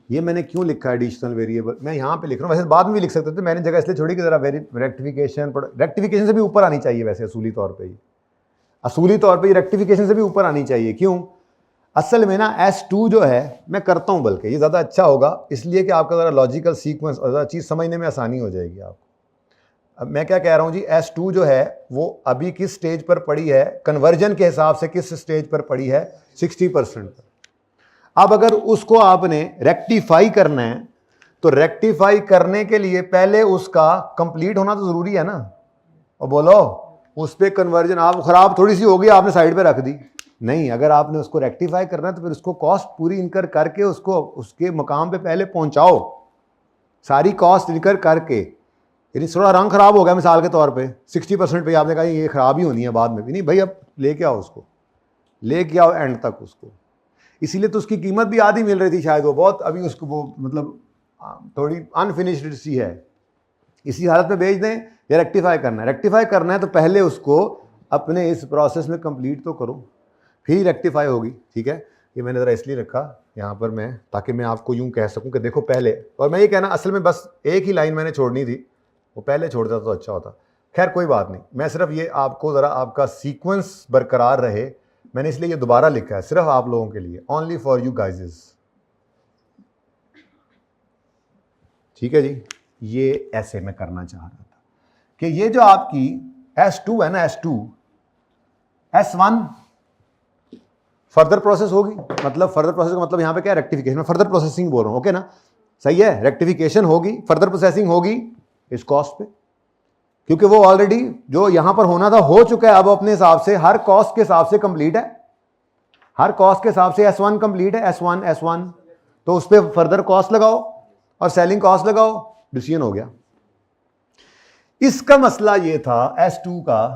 ये मैंने क्यों लिखा एडिशनल वेरिएबल, मैं यहाँ पे लिख रहा हूँ, वैसे बाद में भी लिख सकते थे, मैंने जगह इसलिए छोड़ी कि जरा रेक्टिफिकेशन से भी ऊपर आनी चाहिए वैसे असूली तौर पे ही, असूली तौर पे रेक्टिफिकेशन से भी ऊपर आनी चाहिए। क्यों? असल में ना S2 जो है मैं करता हूँ, बल्कि ये ज़्यादा अच्छा होगा इसलिए कि आपका ज़रा लॉजिकल सीक्वेंस और ज़रा चीज़ समझने में आसानी हो जाएगी आपको। अब मैं क्या कह रहा हूँ जी, S2 जो है वो अभी किस स्टेज पर पड़ी है, कन्वर्जन के हिसाब से किस स्टेज पर पड़ी है? 60% पर। अब अगर उसको आपने रेक्टिफाई करना है तो रेक्टिफाई करने के लिए पहले उसका कंप्लीट होना तो जरूरी है ना। और बोलो उस पर कन्वर्जन आप खराब थोड़ी सी होगी आपने साइड पे रख दी, नहीं, अगर आपने उसको रेक्टिफाई करना है तो फिर उसको कॉस्ट पूरी इनकर करके उसको उसके मुकाम पे पहले पहुंचाओ, सारी कॉस्ट इनकर करके। यदि थोड़ा रंग खराब हो गया मिसाल के तौर पे 60% पे, आपने कहा ये खराब ही होनी है बाद में भी, नहीं भाई अब लेके आओ उसको, लेके आओ एंड तक उसको। इसीलिए तो उसकी कीमत भी आधी मिल रही थी शायद, वो बहुत अभी उसको वो मतलब थोड़ी अनफिनिश्ड सी है, इसी हालत में बेच दें या रेक्टिफाई करना है। रेक्टिफाई करना है तो पहले उसको अपने इस प्रोसेस में कंप्लीट तो करो, फिर रेक्टिफाई होगी। ठीक है, ये मैंने ज़रा इसलिए रखा यहाँ पर मैं, ताकि मैं आपको यूँ कह सकूँ कि देखो पहले, और मैं ये कहना असल में बस एक ही लाइन मैंने छोड़नी थी, वो पहले छोड़ देता तो अच्छा होता। खैर कोई बात नहीं, मैं सिर्फ ये आपको ज़रा आपका सीक्वेंस बरकरार रहे, मैंने इसलिए ये दोबारा लिखा है सिर्फ आप लोगों के लिए, ओनली फॉर यू गाइजेस। ठीक है जी, ये ऐसे मैं करना चाह रहा था कि ये जो आपकी S2 है ना, S2 S1 फर्दर प्रोसेस होगी, मतलब फर्दर प्रोसेस का मतलब यहां पे क्या है? रेक्टिफिकेशन। मैं फर्दर प्रोसेसिंग बोल रहा हूं, ओके ना, सही है, रेक्टिफिकेशन होगी, फर्दर प्रोसेसिंग होगी इस कॉस्ट पे, क्योंकि वो ऑलरेडी जो यहां पर होना था हो चुका है। अब अपने हिसाब से हर कॉस्ट के हिसाब से कंप्लीट है, हर कॉस्ट के हिसाब से S1 कंप्लीट है, S1 तो उस पर फर्दर कॉस्ट लगाओ और सेलिंग कॉस्ट लगाओ, डिसीजन हो गया। इसका मसला ये था S2 का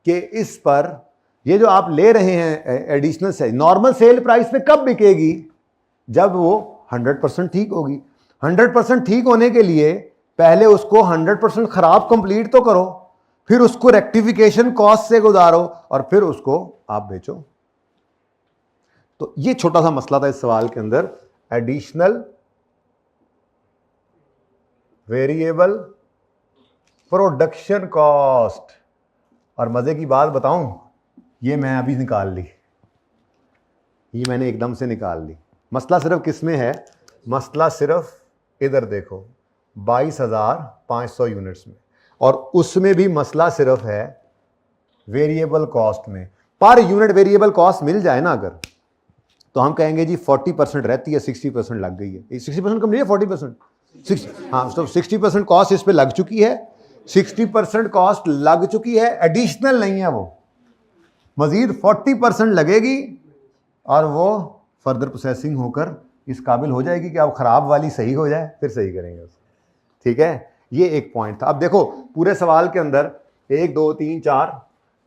कि इस पर ये जो आप ले रहे हैं additional sale, normal sale price पे कब बिकेगी? जब वो 100% ठीक होगी। 100% ठीक होने के लिए पहले उसको 100% खराब कंप्लीट तो करो, फिर उसको रेक्टिफिकेशन कॉस्ट से गुजारो और फिर उसको आप बेचो। तो ये छोटा सा मसला था इस सवाल के अंदर, एडिशनल वेरिएबल प्रोडक्शन कॉस्ट। और मजे की बात बताऊं, ये मैं अभी निकाल ली, ये मैंने एकदम से निकाल ली। मसला सिर्फ किस में है? मसला सिर्फ इधर देखो 22,500 यूनिट्स में, और उसमें भी मसला सिर्फ है वेरिएबल कॉस्ट में। पर यूनिट वेरिएबल कॉस्ट मिल जाए ना अगर, तो हम कहेंगे जी 40% रहती है, 60% लग गई है। 60% कम नहीं है, 40%, हाँ, तो 60% कॉस्ट इस पे लग चुकी है, 60% कॉस्ट लग चुकी है, एडिशनल नहीं है वो, मजीद 40% लगेगी और वो फर्दर प्रोसेसिंग होकर इस काबिल हो जाएगी कि अब खराब वाली सही हो जाए, फिर सही करेंगे उसको। ठीक है, ये एक पॉइंट था। अब देखो पूरे सवाल के अंदर 1 2 3 4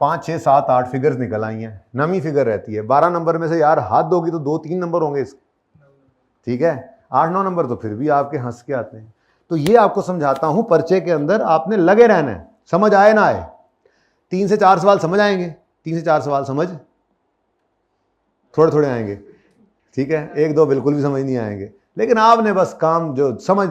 5 6 7 8 फिगर्स निकल आई हैं, नमी फिगर रहती है। 12 नंबर में से यार हाथ दोगी तो 2-3 नंबर होंगे इसके, ठीक है, 8-9 नंबर तो फिर भी आपके हंस के आते हैं। तो ये आपको समझाता हूं, पर्चे के अंदर आपने लगे रहना है, समझ आए ना आए। 3 से 4 सवाल समझ आएंगे, 3 से 4 सवाल समझ थोड़े थोड़े आएंगे, ठीक है, 1-2 बिल्कुल भी समझ नहीं आएंगे। लेकिन आपने बस काम जो समझ,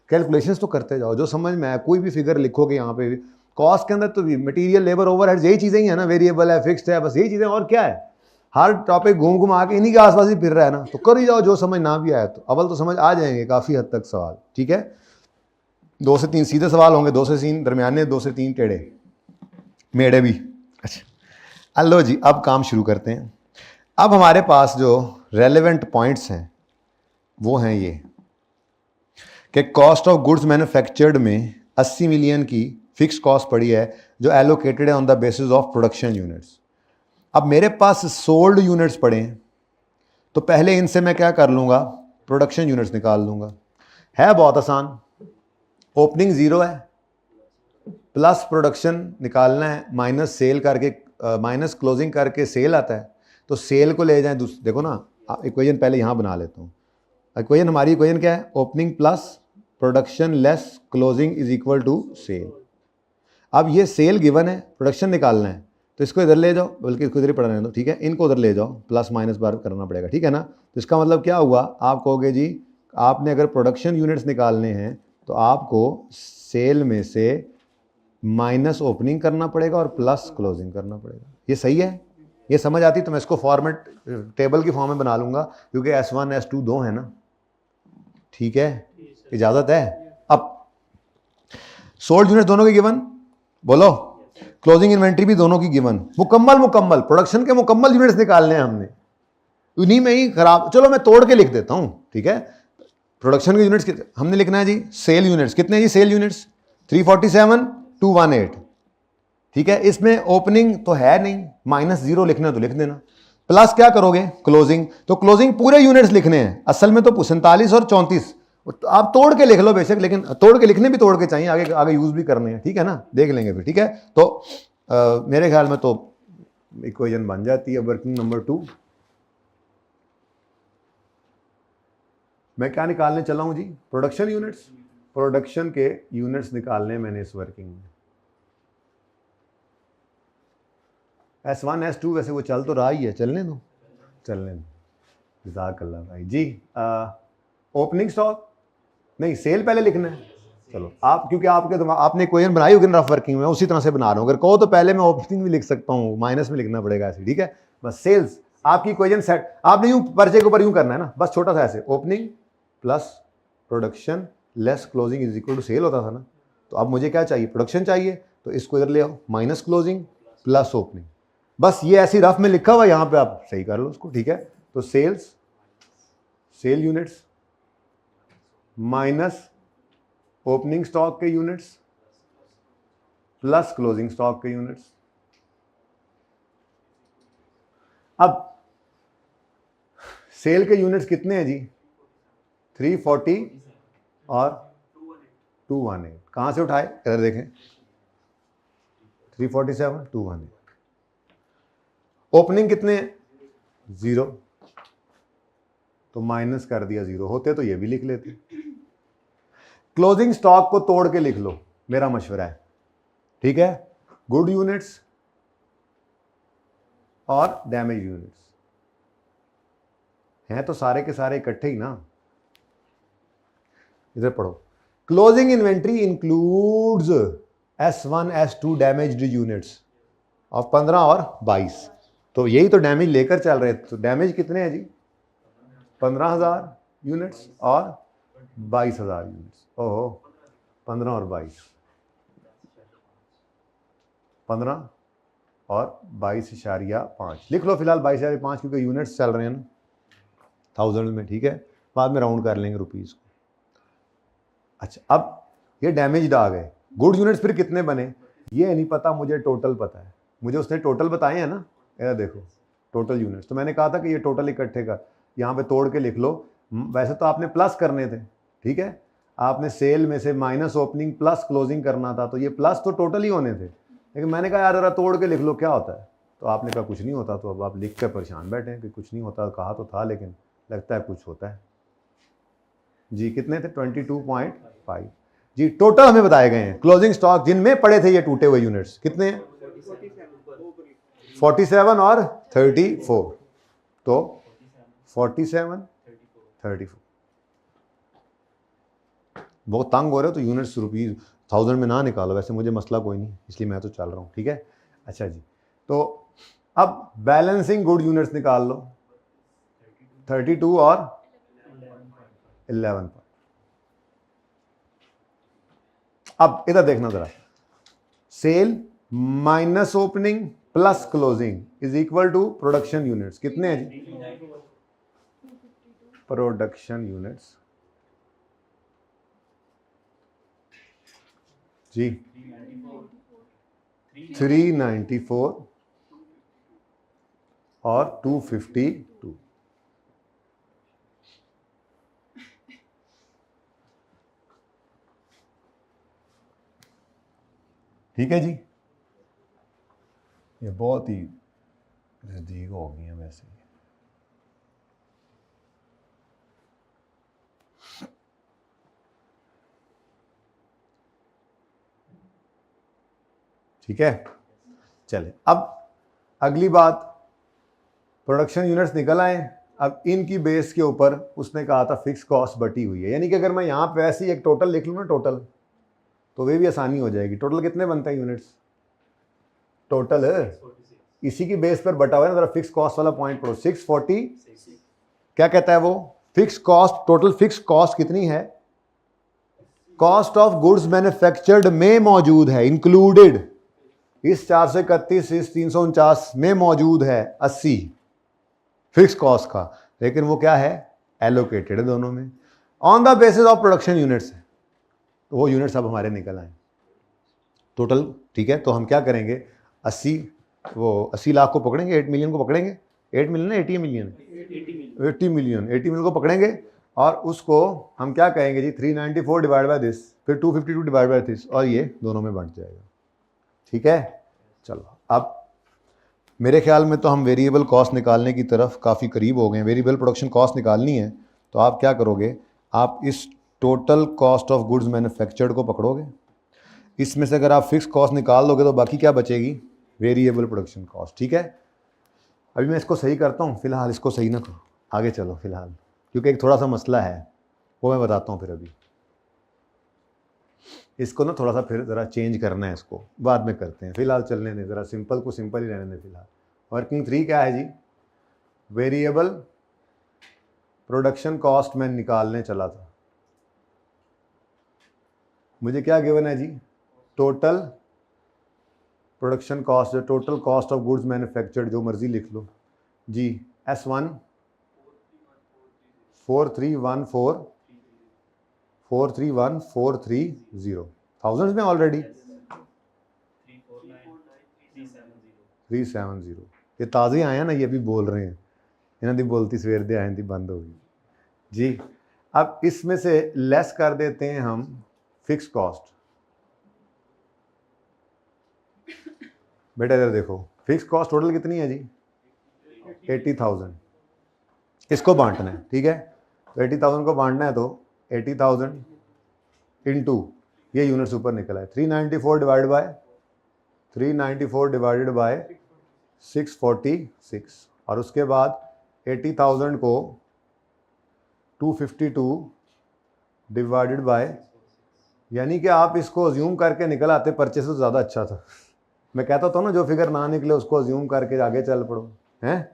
कैलकुलेशंस तो करते जाओ, जो समझ में आए। कोई भी फिगर लिखोगे यहाँ पे कॉस्ट के अंदर तो भी मटेरियल, लेबर, ओवरहेड्स, यही चीज़ें ही है ना, वेरिएबल है, फिक्स्ड है, बस यही चीज़ें, और क्या है। हर टॉपिक घूम घूम आके इन्हीं के आसपास ही फिर रहा है ना, तो कर ही जाओ। जो समझ ना भी आया तो अव्वल तो समझ आ जाएंगे काफ़ी हद तक सवाल, ठीक है। 2 से 3 सीधे सवाल होंगे, 2 से 3 दरमियाने, 2 से 3 टेढ़े मेढ़े भी। अच्छा, अल्लो जी, अब काम शुरू करते हैं। अब हमारे पास जो रेलेवेंट पॉइंट्स हैं वो हैं ये कि कॉस्ट ऑफ गुड्स मैन्युफैक्चर्ड में 80 मिलियन की फिक्स कॉस्ट पड़ी है जो एलोकेटेड है on the basis of production units. अब मेरे पास सोल्ड यूनिट्स पड़े हैं, तो पहले इनसे मैं क्या कर लूँगा, प्रोडक्शन यूनिट्स निकाल लूँगा। है बहुत आसान, ओपनिंग 0 है, प्लस प्रोडक्शन निकालना है, माइनस सेल करके, माइनस क्लोजिंग करके सेल आता है, तो सेल को ले जाएं। देखो ना, इक्वेशन पहले यहाँ बना लेता हूँ। इक्वेशन हमारी इक्वेशन क्या है, opening plus production less closing is equal to sale. अब ये सेल गिवन है, प्रोडक्शन निकालना है, तो इसको इधर ले जाओ, बल्कि इसको इधर ही पढ़ने दो, ठीक है, इनको उधर ले जाओ, प्लस माइनस बार करना पड़ेगा, ठीक है ना। तो इसका मतलब क्या हुआ, आप कहोगे जी आपने अगर प्रोडक्शन यूनिट्स निकालने हैं तो आपको सेल में से माइनस ओपनिंग करना पड़ेगा और प्लस क्लोजिंग करना पड़ेगा। ये सही है, ये समझ आती, तो मैं इसको फॉर्मेट टेबल की फॉर्म में बना लूंगा, क्योंकि S1 S2 दो है ना, ठीक है, इजाजत है। अब सोल्ड यूनिट्स दोनों की गिवन, बोलो, क्लोजिंग इन्वेंट्री भी दोनों की गिवन, मुकम्मल प्रोडक्शन के मुकम्मल यूनिट्स निकालने हैं हमने, उन्हीं में ही खराब, चलो मैं तोड़ के लिख देता हूं, ठीक है। प्रोडक्शन के यूनिट्स हमने लिखना है जी, सेल यूनिट्स कितने हैं जी, सेल यूनिट्स 347 218, ठीक है। इसमें ओपनिंग तो है नहीं, -0 लिखना तो लिख देना, प्लस क्या करोगे क्लोजिंग, तो क्लोजिंग पूरे यूनिट्स लिखने हैं, असल में तो 47 और 34, आप तोड़ के लिख लो बेशक, लेकिन तोड़ के लिखने भी तोड़ के चाहिए, आगे आगे यूज भी करने हैं, ठीक है ना, देख लेंगे फिर, ठीक है। तो मेरे ख्याल में तो इक्वेशन बन जाती है वर्किंग नंबर 2। मैं क्या निकालने चला हूं जी, प्रोडक्शन यूनिट्स, प्रोडक्शन के यूनिट्स निकालने मैंने इस वर्किंग में। S1 S2 वैसे वो चल तो रहा ही है, चलने दो। जज़ाकल्लाह भाई जी। ओपनिंग स्टॉक नहीं, सेल पहले लिखना है, चलो आप, क्योंकि आपके आपने इक्वेशन बनाई होगी रफ वर्किंग में, उसी तरह से बना रहा हूँ, अगर कहो तो पहले मैं ओपनिंग भी लिख सकता हूँ, माइनस में लिखना पड़ेगा ऐसे, ठीक है। बस सेल्स आपकी इक्वेशन सेट, आपने यूं पर्चे के ऊपर यूं करना है ना, बस छोटा सा ऐसे, opening plus production less closing is equal to sale होता था ना। तो अब मुझे क्या चाहिए, प्रोडक्शन चाहिए, तो इसको इधर ले आओ, माइनस क्लोजिंग प्लस ओपनिंग, बस ये ऐसी रफ में लिखा हुआ, यहां पे आप सही कर लो उसको, ठीक है। तो sales, sale units minus opening stock के यूनिट्स प्लस क्लोजिंग स्टॉक के यूनिट्स। अब सेल के यूनिट्स कितने हैं जी, 340 और 218, कहां से उठाए, इधर देखें, 347 218, ओपनिंग कितने हैं 0, तो माइनस कर दिया 0, होते तो ये भी लिख लेते। क्लोजिंग स्टॉक को तोड़ के लिख लो, मेरा मशवरा है, ठीक है। गुड यूनिट्स और डैमेज यूनिट्स हैं तो सारे के सारे इकट्ठे ही ना, इधर पढ़ो, closing inventory includes S1 S2 damaged units of 15 और 22, तो यही तो डैमेज लेकर चल रहे, तो डैमेज कितने हैं जी, 15,000 यूनिट्स और 22,000 यूनिट्स, ओहो 15 और 22, 15 और 22.5 लिख लो फिलहाल, 22.5, क्योंकि यूनिट्स चल रहे हैं ना 1000 में, ठीक है, बाद में राउंड कर लेंगे रुपीज़ को। अच्छा, अब ये डैमेज्ड आ गए, गुड यूनिट्स फिर कितने बने, ये नहीं पता मुझे, टोटल पता है मुझे, उसने टोटल बताए हैं ना, ये देखो टोटल यूनिट्स, तो मैंने कहा था कि ये टोटल इकट्ठे का, यहाँ पे तोड़ के लिख लो, वैसे तो आपने प्लस करने थे, ठीक है, आपने सेल में से माइनस ओपनिंग प्लस क्लोजिंग करना था, तो ये प्लस तो टोटल ही होने थे, लेकिन मैंने कहा यार जरा तोड़ के लिख लो क्या होता है, तो आपने कहा कुछ नहीं होता, तो अब आप लिख कर परेशान बैठे हैं कि कुछ नहीं होता, कहा तो था लेकिन लगता है कुछ होता है जी। कितने थे 22.5 जी, टोटल हमें बताए गए हैं क्लोजिंग स्टॉक जिनमें पड़े थे ये टूटे हुए यूनिट्स, कितने हैं 47 और 34, तो 47 34, बहुत तंग हो रहे हो तो यूनिट्स रुपीज 1000 में ना निकालो, वैसे मुझे मसला कोई नहीं, इसलिए मैं तो चल रहा हूँ, ठीक है। अच्छा जी, तो अब बैलेंसिंग गुड यूनिट्स निकाल लो, 32 और 11 पर। अब इधर देखना जरा, sale minus opening plus closing is equal to production units, कितने हैं जी, प्रोडक्शन यूनिट्स जी 394 और 252, ठीक है जी। ये बहुत ही नज़दीक हो गई है वैसे, ठीक है, चले अब अगली बात, प्रोडक्शन यूनिट्स निकल आए। अब इनकी बेस के ऊपर उसने कहा था फिक्स कॉस्ट बटी हुई है, यानी कि अगर मैं यहाँ पे ऐसे ही एक टोटल लिख लूँ ना टोटल, तो वे भी आसानी हो जाएगी। टोटल कितने बनते हैं यूनिट्स? टोटल इसी की बेस पर बटा हुआ है ना, जरा फिक्स कॉस्ट वाला पॉइंट पढ़ो। 640 क्या कहता है वो? Fix cost, total fix cost कितनी है? कॉस्ट ऑफ गुड्स मैन्युफैक्चर्ड में मौजूद है, इंक्लूडेड इस 431 इस 349 में मौजूद है 80 फिक्स कॉस्ट का, लेकिन वो क्या है? एलोकेटेड है दोनों में, on the basis of production units है। तो वो यूनिट्स अब हमारे निकल आए टोटल। ठीक है, तो हम क्या करेंगे? 80 लाख को पकड़ेंगे, 8 मिलियन को पकड़ेंगे, 8 मिलियन ना 80 मिलियन, 80 मिलियन को पकड़ेंगे और उसको हम क्या कहेंगे जी? 394 डिवाइड बाय दिस, फिर 252 डिवाइड बाय दिस, और ये दोनों में बंट जाएगा। ठीक है, चलो अब मेरे ख्याल में तो हम वेरिएबल कॉस्ट निकालने की तरफ काफ़ी करीब हो गए हैं। वेरिएबल प्रोडक्शन कॉस्ट निकालनी है तो आप क्या करोगे? आप इस total cost of goods manufactured को पकड़ोगे, इसमें से अगर आप फिक्स कॉस्ट निकाल दोगे तो बाकी क्या बचेगी? Variable production cost. ठीक है, अभी मैं इसको सही करता हूँ, फिलहाल इसको सही ना करो, आगे चलो फिलहाल, क्योंकि एक थोड़ा सा मसला है वो मैं बताता हूँ। फिर अभी इसको ना थोड़ा सा फिर ज़रा चेंज करना है, इसको बाद में करते हैं, फिलहाल चलने दें, ज़रा सिंपल को सिंपल ही रहने दें फिलहाल। वर्किंग 3 क्या है जी? वेरिएबल प्रोडक्शन कॉस्ट मैं निकालने चला था, मुझे क्या गिवन है जी? टोटल प्रोडक्शन कॉस्ट, जो total cost of goods manufactured, जो मर्जी लिख लो जी। S1 4314430 थाउजेंड्स में ऑलरेडी 370। ये ताज़े आए हैं ना, ये भी बोल रहे हैं, इन्हों की बोलती सवेर दे आए थी बंद होगी जी। अब इसमें से लेस कर देते हैं हम फिक्स कॉस्ट। बेटा इधर देखो, फिक्स कॉस्ट टोटल कितनी है जी? 80,000। इसको बांटना है, ठीक है, तो 80,000 को बांटना है तो 80,000 इंटू ये यूनिट्स ऊपर निकला है 394 डिवाइडेड बाय 646, और उसके बाद 80,000 को 252 डिवाइडेड बाय, यानी कि आप इसको अज्यूम करके निकल आते परचेस तो ज़्यादा अच्छा था। मैं कहता था ना, जो फिगर ना निकले उसको अज्यूम करके आगे चल पड़ो, हैं?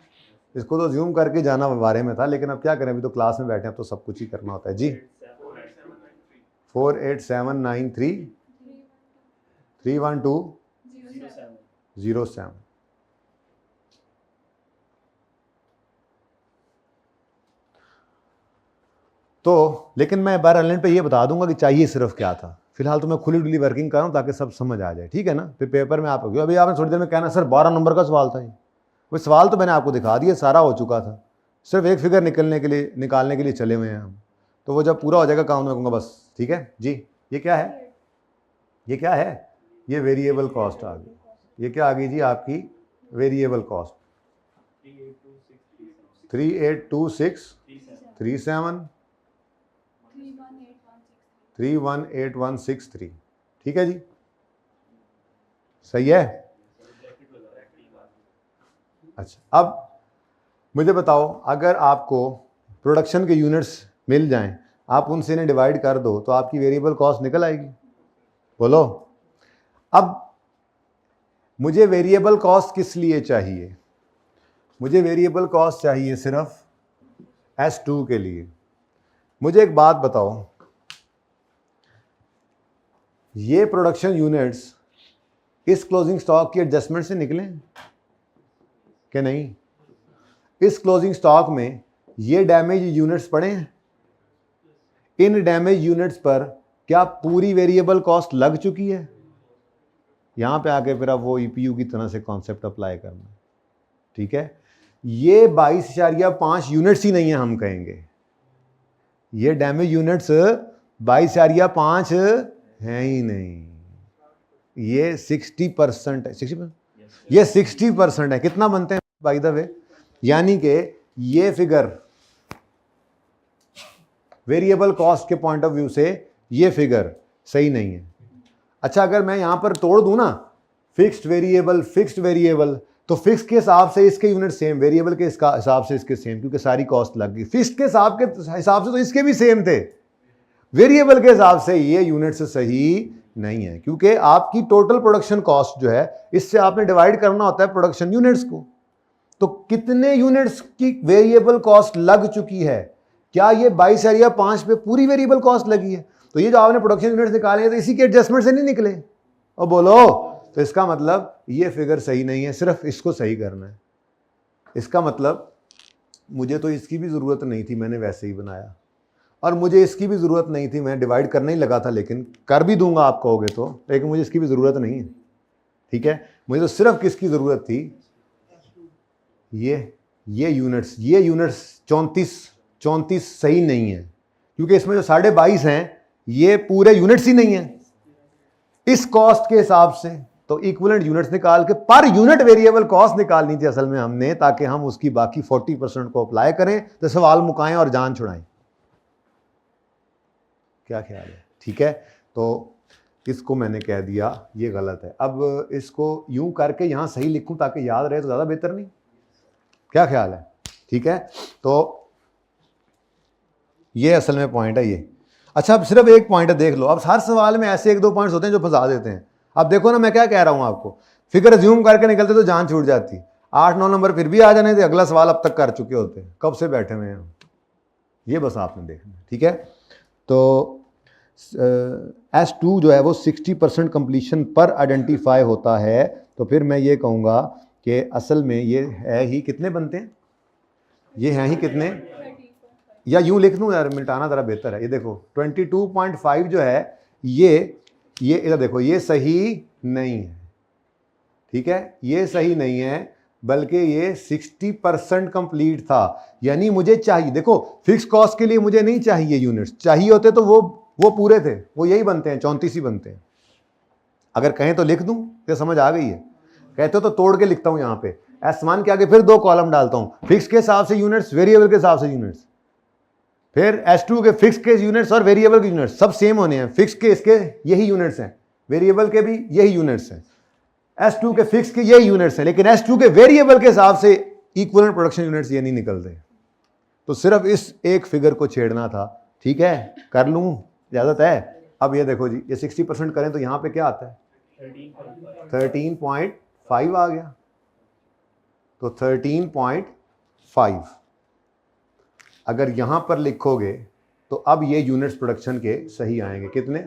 इसको तो अज्यूम करके जाना बारे में था, लेकिन अब क्या करें, अभी तो क्लास में बैठे हैं तो सब कुछ ही करना होता है जी। 48793 31207। तो लेकिन मैं बार ऑनलाइन पे ये बता दूंगा कि चाहिए सिर्फ क्या था। फिलहाल तो मैं खुली डुली वर्किंग कर रहा हूँ ताकि सब समझ आ जाए, ठीक है ना? फिर पेपर में आप अभी आपने थोड़ी देर में कहना सर 12 नंबर का सवाल था, वो सवाल तो मैंने आपको दिखा दिया, सारा हो चुका था, सिर्फ एक फिगर निकालने के लिए चले हुए हैं हम। तो वो जब पूरा हो जाएगा काम, मैं कहूँगा बस ठीक है जी। ये क्या है? ये क्या है? ये वेरिएबल कॉस्ट आ गई। ये क्या आ गई जी? आपकी वेरिएबल कॉस्ट 382637 318163। ठीक है जी, सही है? अच्छा, अब मुझे बताओ, अगर आपको प्रोडक्शन के यूनिट्स मिल जाएं, आप उनसे इन्हें डिवाइड कर दो तो आपकी वेरिएबल कॉस्ट निकल आएगी। बोलो, अब मुझे वेरिएबल कॉस्ट किस लिए चाहिए? मुझे वेरिएबल कॉस्ट चाहिए सिर्फ S2 के लिए। मुझे एक बात बताओ, ये प्रोडक्शन यूनिट्स इस क्लोजिंग स्टॉक की एडजस्टमेंट से निकलें कि नहीं? इस क्लोजिंग स्टॉक में ये डैमेज यूनिट्स पड़े हैं, इन डैमेज यूनिट्स पर क्या पूरी वेरिएबल कॉस्ट लग चुकी है? यहां पे आके फिर अब वो EPU की तरह से कॉन्सेप्ट अप्लाई करना, ठीक है? ये 22.5 यूनिट्स ही नहीं है, हम कहेंगे ये डैमेज यूनिट्स 22.5 हैं ही नहीं, ये 60% है। 60%? ये 60% है। कितना बनते हैं बाय द वे? यानी कि ये फिगर वेरिएबल कॉस्ट के पॉइंट ऑफ व्यू से ये फिगर सही नहीं है। अच्छा, अगर मैं यहां पर तोड़ दूं ना, फिक्स्ड वेरिएबल, तो फिक्स के हिसाब से इसके यूनिट सेम, वेरिएबल के हिसाब से इसके सेम, क्योंकि सारी कॉस्ट लग गई। फिक्स के हिसाब से तो इसके भी सेम थे, वेरिएबल के हिसाब से ये यूनिट से सही नहीं है, क्योंकि आपकी टोटल प्रोडक्शन कॉस्ट जो है इससे आपने डिवाइड करना होता है प्रोडक्शन यूनिट्स को। तो कितने यूनिट्स की वेरिएबल कॉस्ट लग चुकी है, क्या ये 22 एरिया 5 पे पूरी वेरिएबल कॉस्ट लगी है? तो ये जो आपने प्रोडक्शन यूनिट्स निकाले हैं तो इसी के एडजस्टमेंट से नहीं निकले, और बोलो तो इसका मतलब ये फिगर सही नहीं है, सिर्फ इसको सही करना है। इसका मतलब मुझे तो इसकी भी ज़रूरत नहीं थी, मैंने वैसे ही बनाया, और मुझे इसकी भी ज़रूरत नहीं थी, मैं डिवाइड करने ही लगा था, लेकिन कर भी दूंगा आप कहोगे तो, लेकिन मुझे इसकी भी ज़रूरत नहीं है। ठीक है, मुझे तो सिर्फ किसकी ज़रूरत थी, ये यूनिट्स 34 सही नहीं है, क्योंकि इसमें जो 22.5 हैं ये पूरे यूनिट्स ही नहीं है इस कॉस्ट के हिसाब से। तो इक्विवेलेंट यूनिट्स निकाल के पर यूनिट वेरिएबल कॉस्ट निकालनी थी असल में हमने, ताकि हम उसकी बाकी 40% को अप्लाई करें, तो सवाल मुकाएं और जान छुड़ाएं। क्या ख्याल है? ठीक है, तो इसको मैंने कह दिया ये गलत है। अब इसको यूं करके यहां सही लिखूं ताकि याद रहे तो ज्यादा बेहतर नहीं? क्या ख्याल है? ठीक है, तो ये असल में पॉइंट है ये। अच्छा, अब सिर्फ एक पॉइंट है, देख लो। अब हर सवाल में ऐसे 1-2 पॉइंट्स होते हैं जो फंसा देते हैं। अब देखो ना, मैं क्या कह रहा हूं आपको, फिगर ज्यूम करके निकलते तो जान छूट जाती, 8-9 नंबर फिर भी आ जाने थे, अगला सवाल अब तक कर चुके होते, कब से बैठे हुए हैं। ये बस आपने देखना, ठीक है। तो S2 जो है वो 60% कंप्लीशन पर आइडेंटिफाई होता है, तो फिर मैं ये कहूँगा कि असल में ये है ही कितने बनते हैं, ये हैं ही कितने, या यूं लिख दूं यार, मिटाना ज़रा बेहतर है। ये देखो 22.5 जो है ये इधर देखो, ये सही नहीं है, ठीक है, ये सही नहीं है, बल्कि ये 60% कंप्लीट था। यानी मुझे चाहिए, देखो फिक्स कॉस्ट के लिए मुझे नहीं चाहिए यूनिट्स, चाहिए होते तो वो पूरे थे, वो यही बनते हैं, 34 ही बनते हैं। अगर कहें तो लिख दूं, तो समझ आ गई है? कहते हो तो तोड़ के लिखता हूं यहाँ पे, S1 के आगे फिर 2 कॉलम डालता हूं, फिक्स के हिसाब से यूनिट्स, वेरिएबल के हिसाब से यूनिट्स, फिर S2 के फिक्स के यूनिट्स और वेरिएबल के यूनिट्स सब सेम होने हैं। फिक्स के इसके यही यूनिट्स हैं, वेरिएबल के भी यही यूनिट्स हैं, S2 के फिक्स के यही यूनिट्स हैं, लेकिन S2 के वेरिएबल के हिसाब से इक्विवेलेंट प्रोडक्शन यूनिट्स ये नहीं निकलते। तो सिर्फ इस एक फिगर को छेड़ना था, ठीक है, कर लूँ, इजाजत है? अब ये देखो जी, ये 60% करें तो यहाँ पे क्या आता है, 13.5 आ गया, तो 13.5 अगर यहां पर लिखोगे तो अब ये यूनिट्स प्रोडक्शन के सही आएंगे। कितने,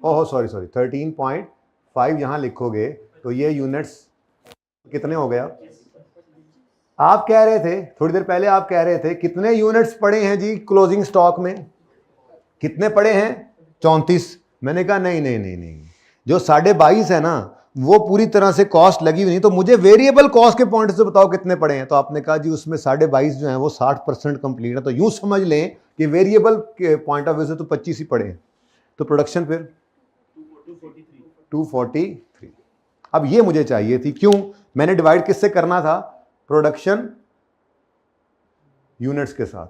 ओह सॉरी 13.5 यहां लिखोगे तो ये यूनिट्स कितने हो गया? आप कह रहे थे थोड़ी देर पहले, आप कह रहे थे कितने यूनिट्स पड़े हैं जी क्लोजिंग स्टॉक में, कितने पड़े हैं? 34। मैंने कहा नहीं, जो 22.5 है ना वो पूरी तरह से कॉस्ट लगी हुई नहीं, तो मुझे वेरिएबल कॉस्ट के पॉइंट से बताओ कितने पड़े हैं। तो आपने कहा जी उसमें 22.5 जो है वो 60% कंप्लीट है, तो यूं समझ लें कि वेरिएबल के पॉइंट ऑफ व्यू से तो 25 ही पड़े हैं, तो प्रोडक्शन फिर 243। अब ये मुझे चाहिए थी, क्यों? मैंने डिवाइड किससे करना था? प्रोडक्शन यूनिट्स के साथ,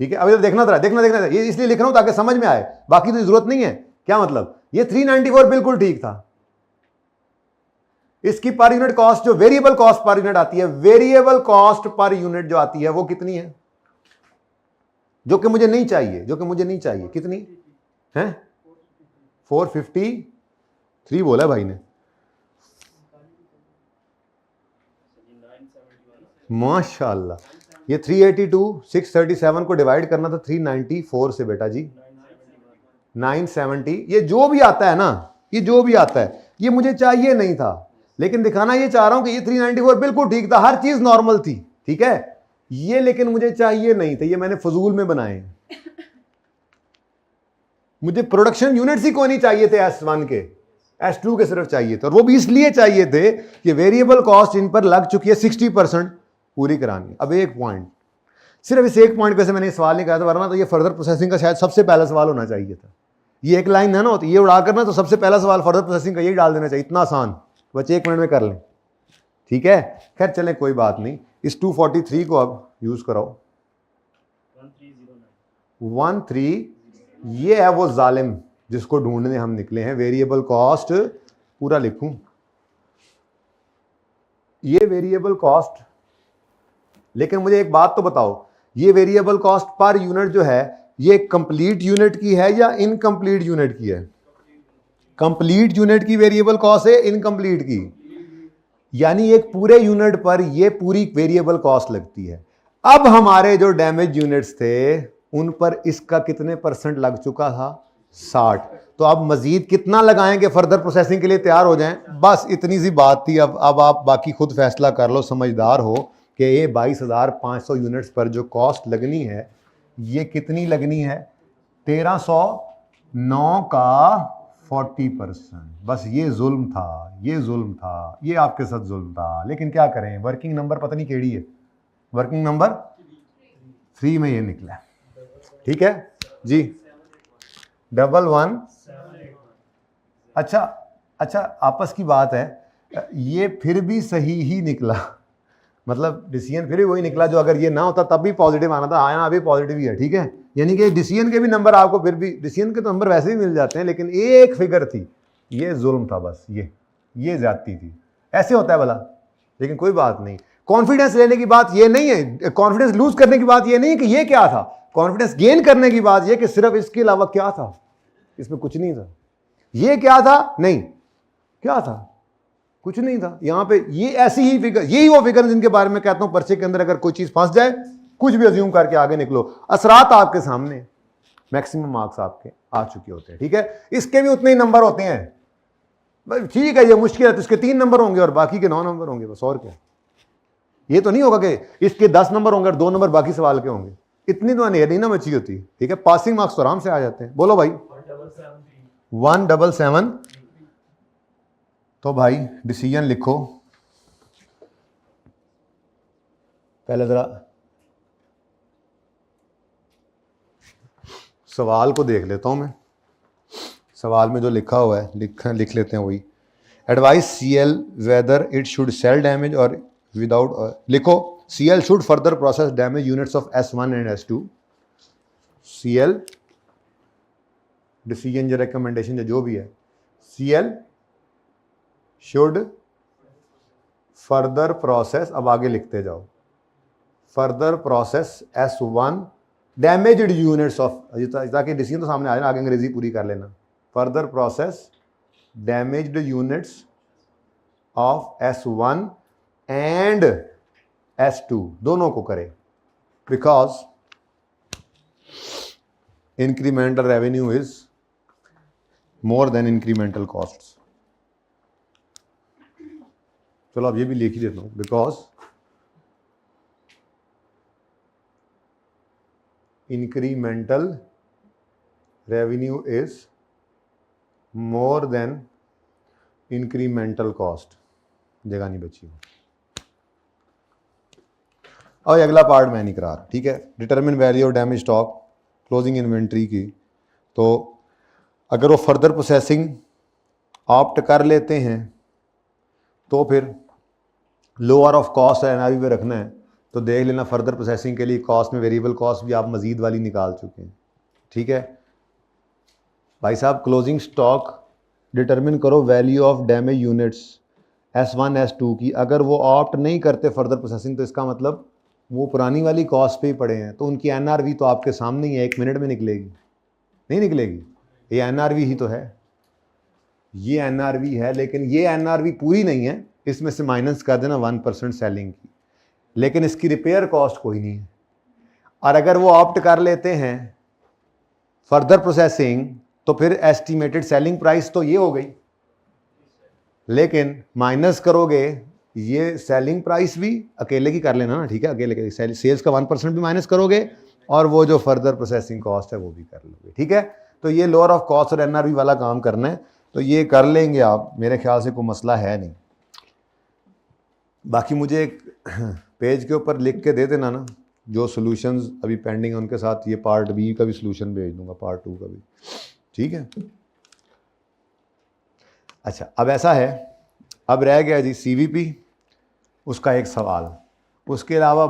ठीक है। अब इधर देखना था, ये इसलिए लिख रहा हूं ताकि समझ में आए, बाकी तो जरूरत नहीं है। क्या मतलब? ये 394 बिल्कुल ठीक था। इसकी पर यूनिट कॉस्ट जो वेरिएबल कॉस्ट पर यूनिट आती है, वेरिएबल कॉस्ट पर यूनिट जो आती है वो कितनी है? जो कि मुझे नहीं चाहिए, कितनी है? 453 बोला भाई ने, माशाल्लाह। ये 382 637 को डिवाइड करना था 394 से बेटा जी, 970। ये जो भी आता है ना, ये जो भी आता है ये मुझे चाहिए नहीं था, लेकिन दिखाना ये चाह रहा हूं कि ये 394 बिल्कुल ठीक था, हर चीज नॉर्मल थी, ठीक है। ये लेकिन मुझे चाहिए नहीं थे, ये मैंने फजूल में बनाए हैं। मुझे प्रोडक्शन यूनिट्स ही कोई नहीं चाहिए थे S1 के, S2 के सिर्फ चाहिए थे, और वो भी इसलिए चाहिए थे कि वेरिएबल कॉस्ट इन पर लग चुकी है, 60% पूरी करानी। अब एक पॉइंट, सिर्फ इस एक पॉइंट पे से मैंने सवाल नहीं कहा था, वरना तो ये फर्दर प्रोसेसिंग का शायद सबसे पहला सवाल होना चाहिए था। ये एक लाइन है ना, ये उड़ा करना, तो सबसे पहला सवाल फर्दर प्रोसेसिंग का यही डाल देना चाहिए, इतना आसान, बच्चे 1 मिनट में कर लें, ठीक है। खैर चलें, कोई बात नहीं। इस 243 को अब यूज कराओ, 13, ये है वो जालिम जिसको ढूंढने हम निकले हैं। वेरिएबल कॉस्ट पूरा लिखूं, ये वेरिएबल कॉस्ट, लेकिन मुझे एक बात तो बताओ, ये वेरिएबल कॉस्ट पर यूनिट जो है ये कंप्लीट यूनिट की है या इनकम्प्लीट यूनिट की है? कंप्लीट यूनिट की वेरिएबल कॉस्ट है, इनकम्प्लीट की, यानी एक पूरे यूनिट पर ये पूरी वेरिएबल कॉस्ट लगती है। अब हमारे जो डैमेज यूनिट्स थे उन पर इसका कितने परसेंट लग चुका था? 60। तो अब मजीद कितना लगाएंगे फर्दर प्रोसेसिंग के लिए तैयार हो जाएं? बस इतनी सी बात थी। अब आप बाकी खुद फैसला कर लो, समझदार हो कि ये 22,500 यूनिट्स पर जो कॉस्ट लगनी है ये कितनी लगनी है? 1309 का 40%। बस ये जुल्म था, ये जुल्म था, ये आपके साथ जुल्म था, लेकिन क्या करें, वर्किंग नंबर पता नहीं केड़ी है, वर्किंग नंबर 3 में ये निकला। ठीक है जी, 11। अच्छा, आपस की बात है, ये फिर भी सही ही निकला, मतलब डिसीजन फिर भी वही निकला जो अगर ये ना होता तब भी पॉजिटिव आना था, आया अभी पॉजिटिव ही है। ठीक है, यानी कि डिसीजन के भी नंबर आपको, फिर भी डिसीजन के तो नंबर वैसे भी मिल जाते हैं, लेकिन एक फिगर थी, ये जुल्म था, बस ये ज्यादती थी। ऐसे होता है भला, लेकिन कोई बात नहीं। कॉन्फिडेंस लेने की बात ये नहीं है, कॉन्फिडेंस लूज करने की बात ये नहीं है कि ये क्या था, कॉन्फिडेंस गेन करने की बात ये कि सिर्फ इसके अलावा क्या था, इसमें कुछ नहीं था। ये क्या था? नहीं, क्या था? कुछ नहीं था। यहां पे ये ऐसी ही फिगर, यही वो फिगर जिनके बारे में कहता हूं पर्चे के अंदर अगर कोई चीज फंस जाए, कुछ भी अज्यूम करके आगे निकलो, असरात आपके सामने, मैक्सिमम मार्क्स आपके आ चुके होते हैं। ठीक है, इसके भी उतने ही नंबर होते हैं। ठीक है, ये मुश्किल है तो इसके 3 नंबर होंगे और बाकी के 9 नंबर होंगे, बस। और क्या, ये तो नहीं होगा कि इसके 10 नंबर होंगे और 2 नंबर बाकी सवाल के होंगे। इतनी तो नहीं ना बची होती। ठीक है, पासिंग मार्क्स तो आराम से आ जाते हैं। बोलो भाई, 177। तो भाई डिसीजन लिखो। पहले जरा सवाल को देख लेता हूं मैं, सवाल में जो लिखा हुआ है लिख लेते हैं वही। Advice CL whether it should sell damage और विदाउट, लिखो CL should further process damage units of S1 and S2। CL decision जो रिकमेंडेशन जो भी है, CL शुड फर्दर प्रोसेस, अब आगे लिखते जाओ, further process S1 damaged units of, ताकि डिसीजन तो सामने आ जाए, आगे अंग्रेजी पूरी कर लेना। Further process damaged units of S1 and S2, दोनों को करे, because incremental revenue is more than incremental costs. चलो अब ये भी लिख ही देता हूं, because incremental revenue is more than incremental cost, जगह नहीं बची। और अगला पार्ट मैं नहीं करा रहा। ठीक है, determine value of damage stock, closing inventory की, तो अगर वो फर्दर प्रोसेसिंग ऑप्ट कर लेते हैं तो फिर लोअर ऑफ कॉस्ट NRV पे रखना है, तो देख लेना फर्दर प्रोसेसिंग के लिए कॉस्ट में वेरिएबल कॉस्ट भी आप मजीद वाली निकाल चुके हैं। ठीक है भाई साहब, क्लोजिंग स्टॉक डिटरमिन करो value of damage units S1 S2 की। अगर वो ऑप्ट नहीं करते फर्दर प्रोसेसिंग तो इसका मतलब वो पुरानी वाली कॉस्ट पे ही पड़े हैं, तो उनकी NRV तो आपके सामने ही है, 1 मिनट में निकलेगी, नहीं निकलेगी? ये NRV ही तो है, ये NRV है, लेकिन ये NRV पूरी नहीं है, इसमें से माइनस कर देना 1% सेलिंग की, लेकिन इसकी रिपेयर कॉस्ट कोई नहीं है। और अगर वो ऑप्ट कर लेते हैं फर्दर प्रोसेसिंग तो फिर एस्टिमेटेड सेलिंग प्राइस तो ये हो गई, लेकिन माइनस करोगे ये सेलिंग प्राइस भी अकेले की कर लेना ना। ठीक है, अकेले के सेल्स का 1% भी माइनस करोगे और वो जो फर्दर प्रोसेसिंग कॉस्ट है वो भी कर लोगे। ठीक है, तो ये लोअर ऑफ कॉस्ट और NRV वाला काम करना है, तो ये कर लेंगे आप, मेरे ख्याल से कोई मसला है नहीं। बाकी मुझे एक पेज के ऊपर लिख के दे देना ना जो सॉल्यूशंस अभी पेंडिंग है उनके साथ, ये पार्ट B का भी सॉल्यूशन भेज दूंगा, पार्ट 2 का भी। ठीक है, अच्छा अब ऐसा है, अब रह गया जी CVP, उसका एक सवाल, उसके अलावा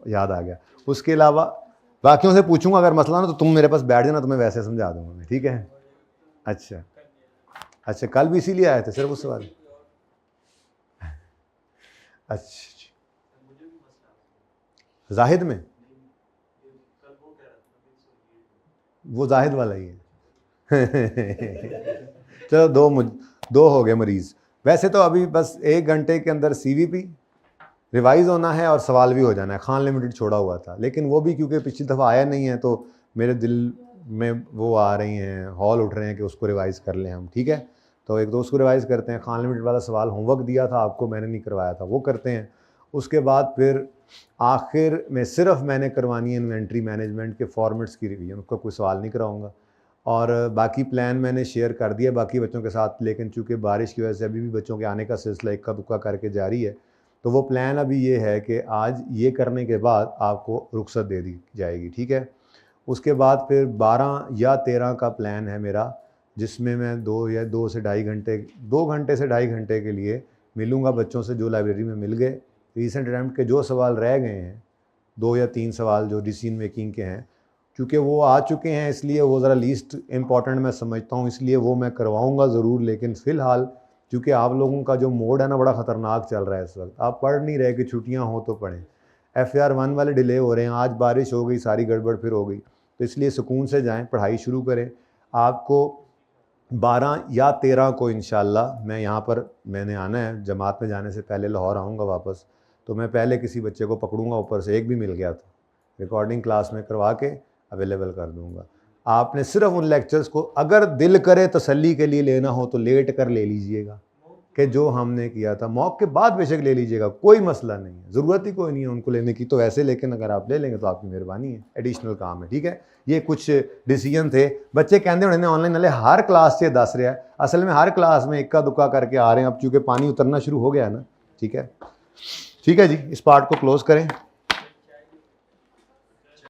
याद आ गया, उसके अलावा बाकियों से पूछूंगा अगर मसला ना तो तुम मेरे पास बैठ जाना, तुम्हें वैसे समझा दूंगा मैं। ठीक है, अच्छा कल भी इसीलिए आए थे सिर्फ उस सवाल। अच्छा, जाहिद में, वो जाहिद वाला ही है। चलो दो हो गए मरीज़। वैसे तो अभी बस 1 घंटे के अंदर CVP रिवाइज़ होना है और सवाल भी हो जाना है। खान लिमिटेड छोड़ा हुआ था, लेकिन वो भी क्योंकि पिछली दफ़ा आया नहीं है तो मेरे दिल में वो आ रही हैं, हॉल उठ रहे हैं कि उसको रिवाइज़ कर लें हम। ठीक है, तो एक तो उसको रिवाइज़ करते हैं। खान लिमिटेड वाला सवाल होमवर्क दिया था आपको, मैंने नहीं करवाया था, वो करते हैं। उसके बाद फिर आखिर में सिर्फ मैंने करवानी है इन्वेंट्री मैनेजमेंट के फॉर्मेट्स की रिवीजन, उसका कोई सवाल नहीं कराऊंगा। और बाकी प्लान मैंने शेयर कर दिया बाकी बच्चों के साथ, लेकिन चूँकि बारिश की वजह से अभी भी बच्चों के आने का सिलसिला इक्का दुक्का करके जारी है, तो वो प्लान अभी ये है कि आज ये करने के बाद आपको रुख्सत दे दी जाएगी। ठीक है, उसके बाद फिर 12 या 13 का प्लान है मेरा, जिसमें मैं 2 से ढाई घंटे 2 घंटे से ढाई घंटे के लिए मिलूँगा बच्चों से जो लाइब्रेरी में मिल गए। रीसेंट अटैम्प्ट के जो सवाल रह गए हैं, 2 या 3 सवाल जो डिसीजन मेकिंग के हैं, क्योंकि वो आ चुके हैं इसलिए वो ज़रा लीस्ट इम्पॉर्टेंट मैं समझता हूँ, इसलिए वो मैं करवाऊँगा ज़रूर। लेकिन फ़िलहाल क्योंकि आप लोगों का जो मोड है ना बड़ा ख़तरनाक चल रहा है इस वक्त, आप पढ़ नहीं रहे कि छुट्टियाँ हो तो पढ़ें। FAR 1 वाले डिले हो रहे हैं, आज बारिश हो गई, सारी गड़बड़ फिर हो गई, तो इसलिए सुकून से जाएँ, पढ़ाई शुरू करें। आपको 12 या 13 को इंशाल्लाह मैं यहाँ पर, मैंने आना है जमात में जाने से पहले, लाहौर आऊँगा वापस, तो मैं पहले किसी बच्चे को पकड़ूंगा, ऊपर से एक भी मिल गया था, रिकॉर्डिंग क्लास में करवा के अवेलेबल कर दूंगा। आपने सिर्फ उन लेक्चर्स को अगर दिल करे तसल्ली के लिए लेना हो तो लेट कर ले लीजिएगा, कि जो हमने किया था मॉक के बाद बेशक ले लीजिएगा, कोई मसला नहीं है, ज़रूरत ही कोई नहीं है उनको लेने की तो वैसे, लेकिन अगर आप ले लेंगे तो आपकी मेहरबानी है, एडिशनल काम है। ठीक है, ये कुछ डिसीजन थे। बच्चे कहते होने ऑनलाइन वाले हर क्लास से दस रहा है, असल में हर क्लास में इक्का दुक्का करके आ रहे हैं, अब चूँकि पानी उतरना शुरू हो गया है ना। ठीक है, ठीक है जी, इस पार्ट को क्लोज़ करें।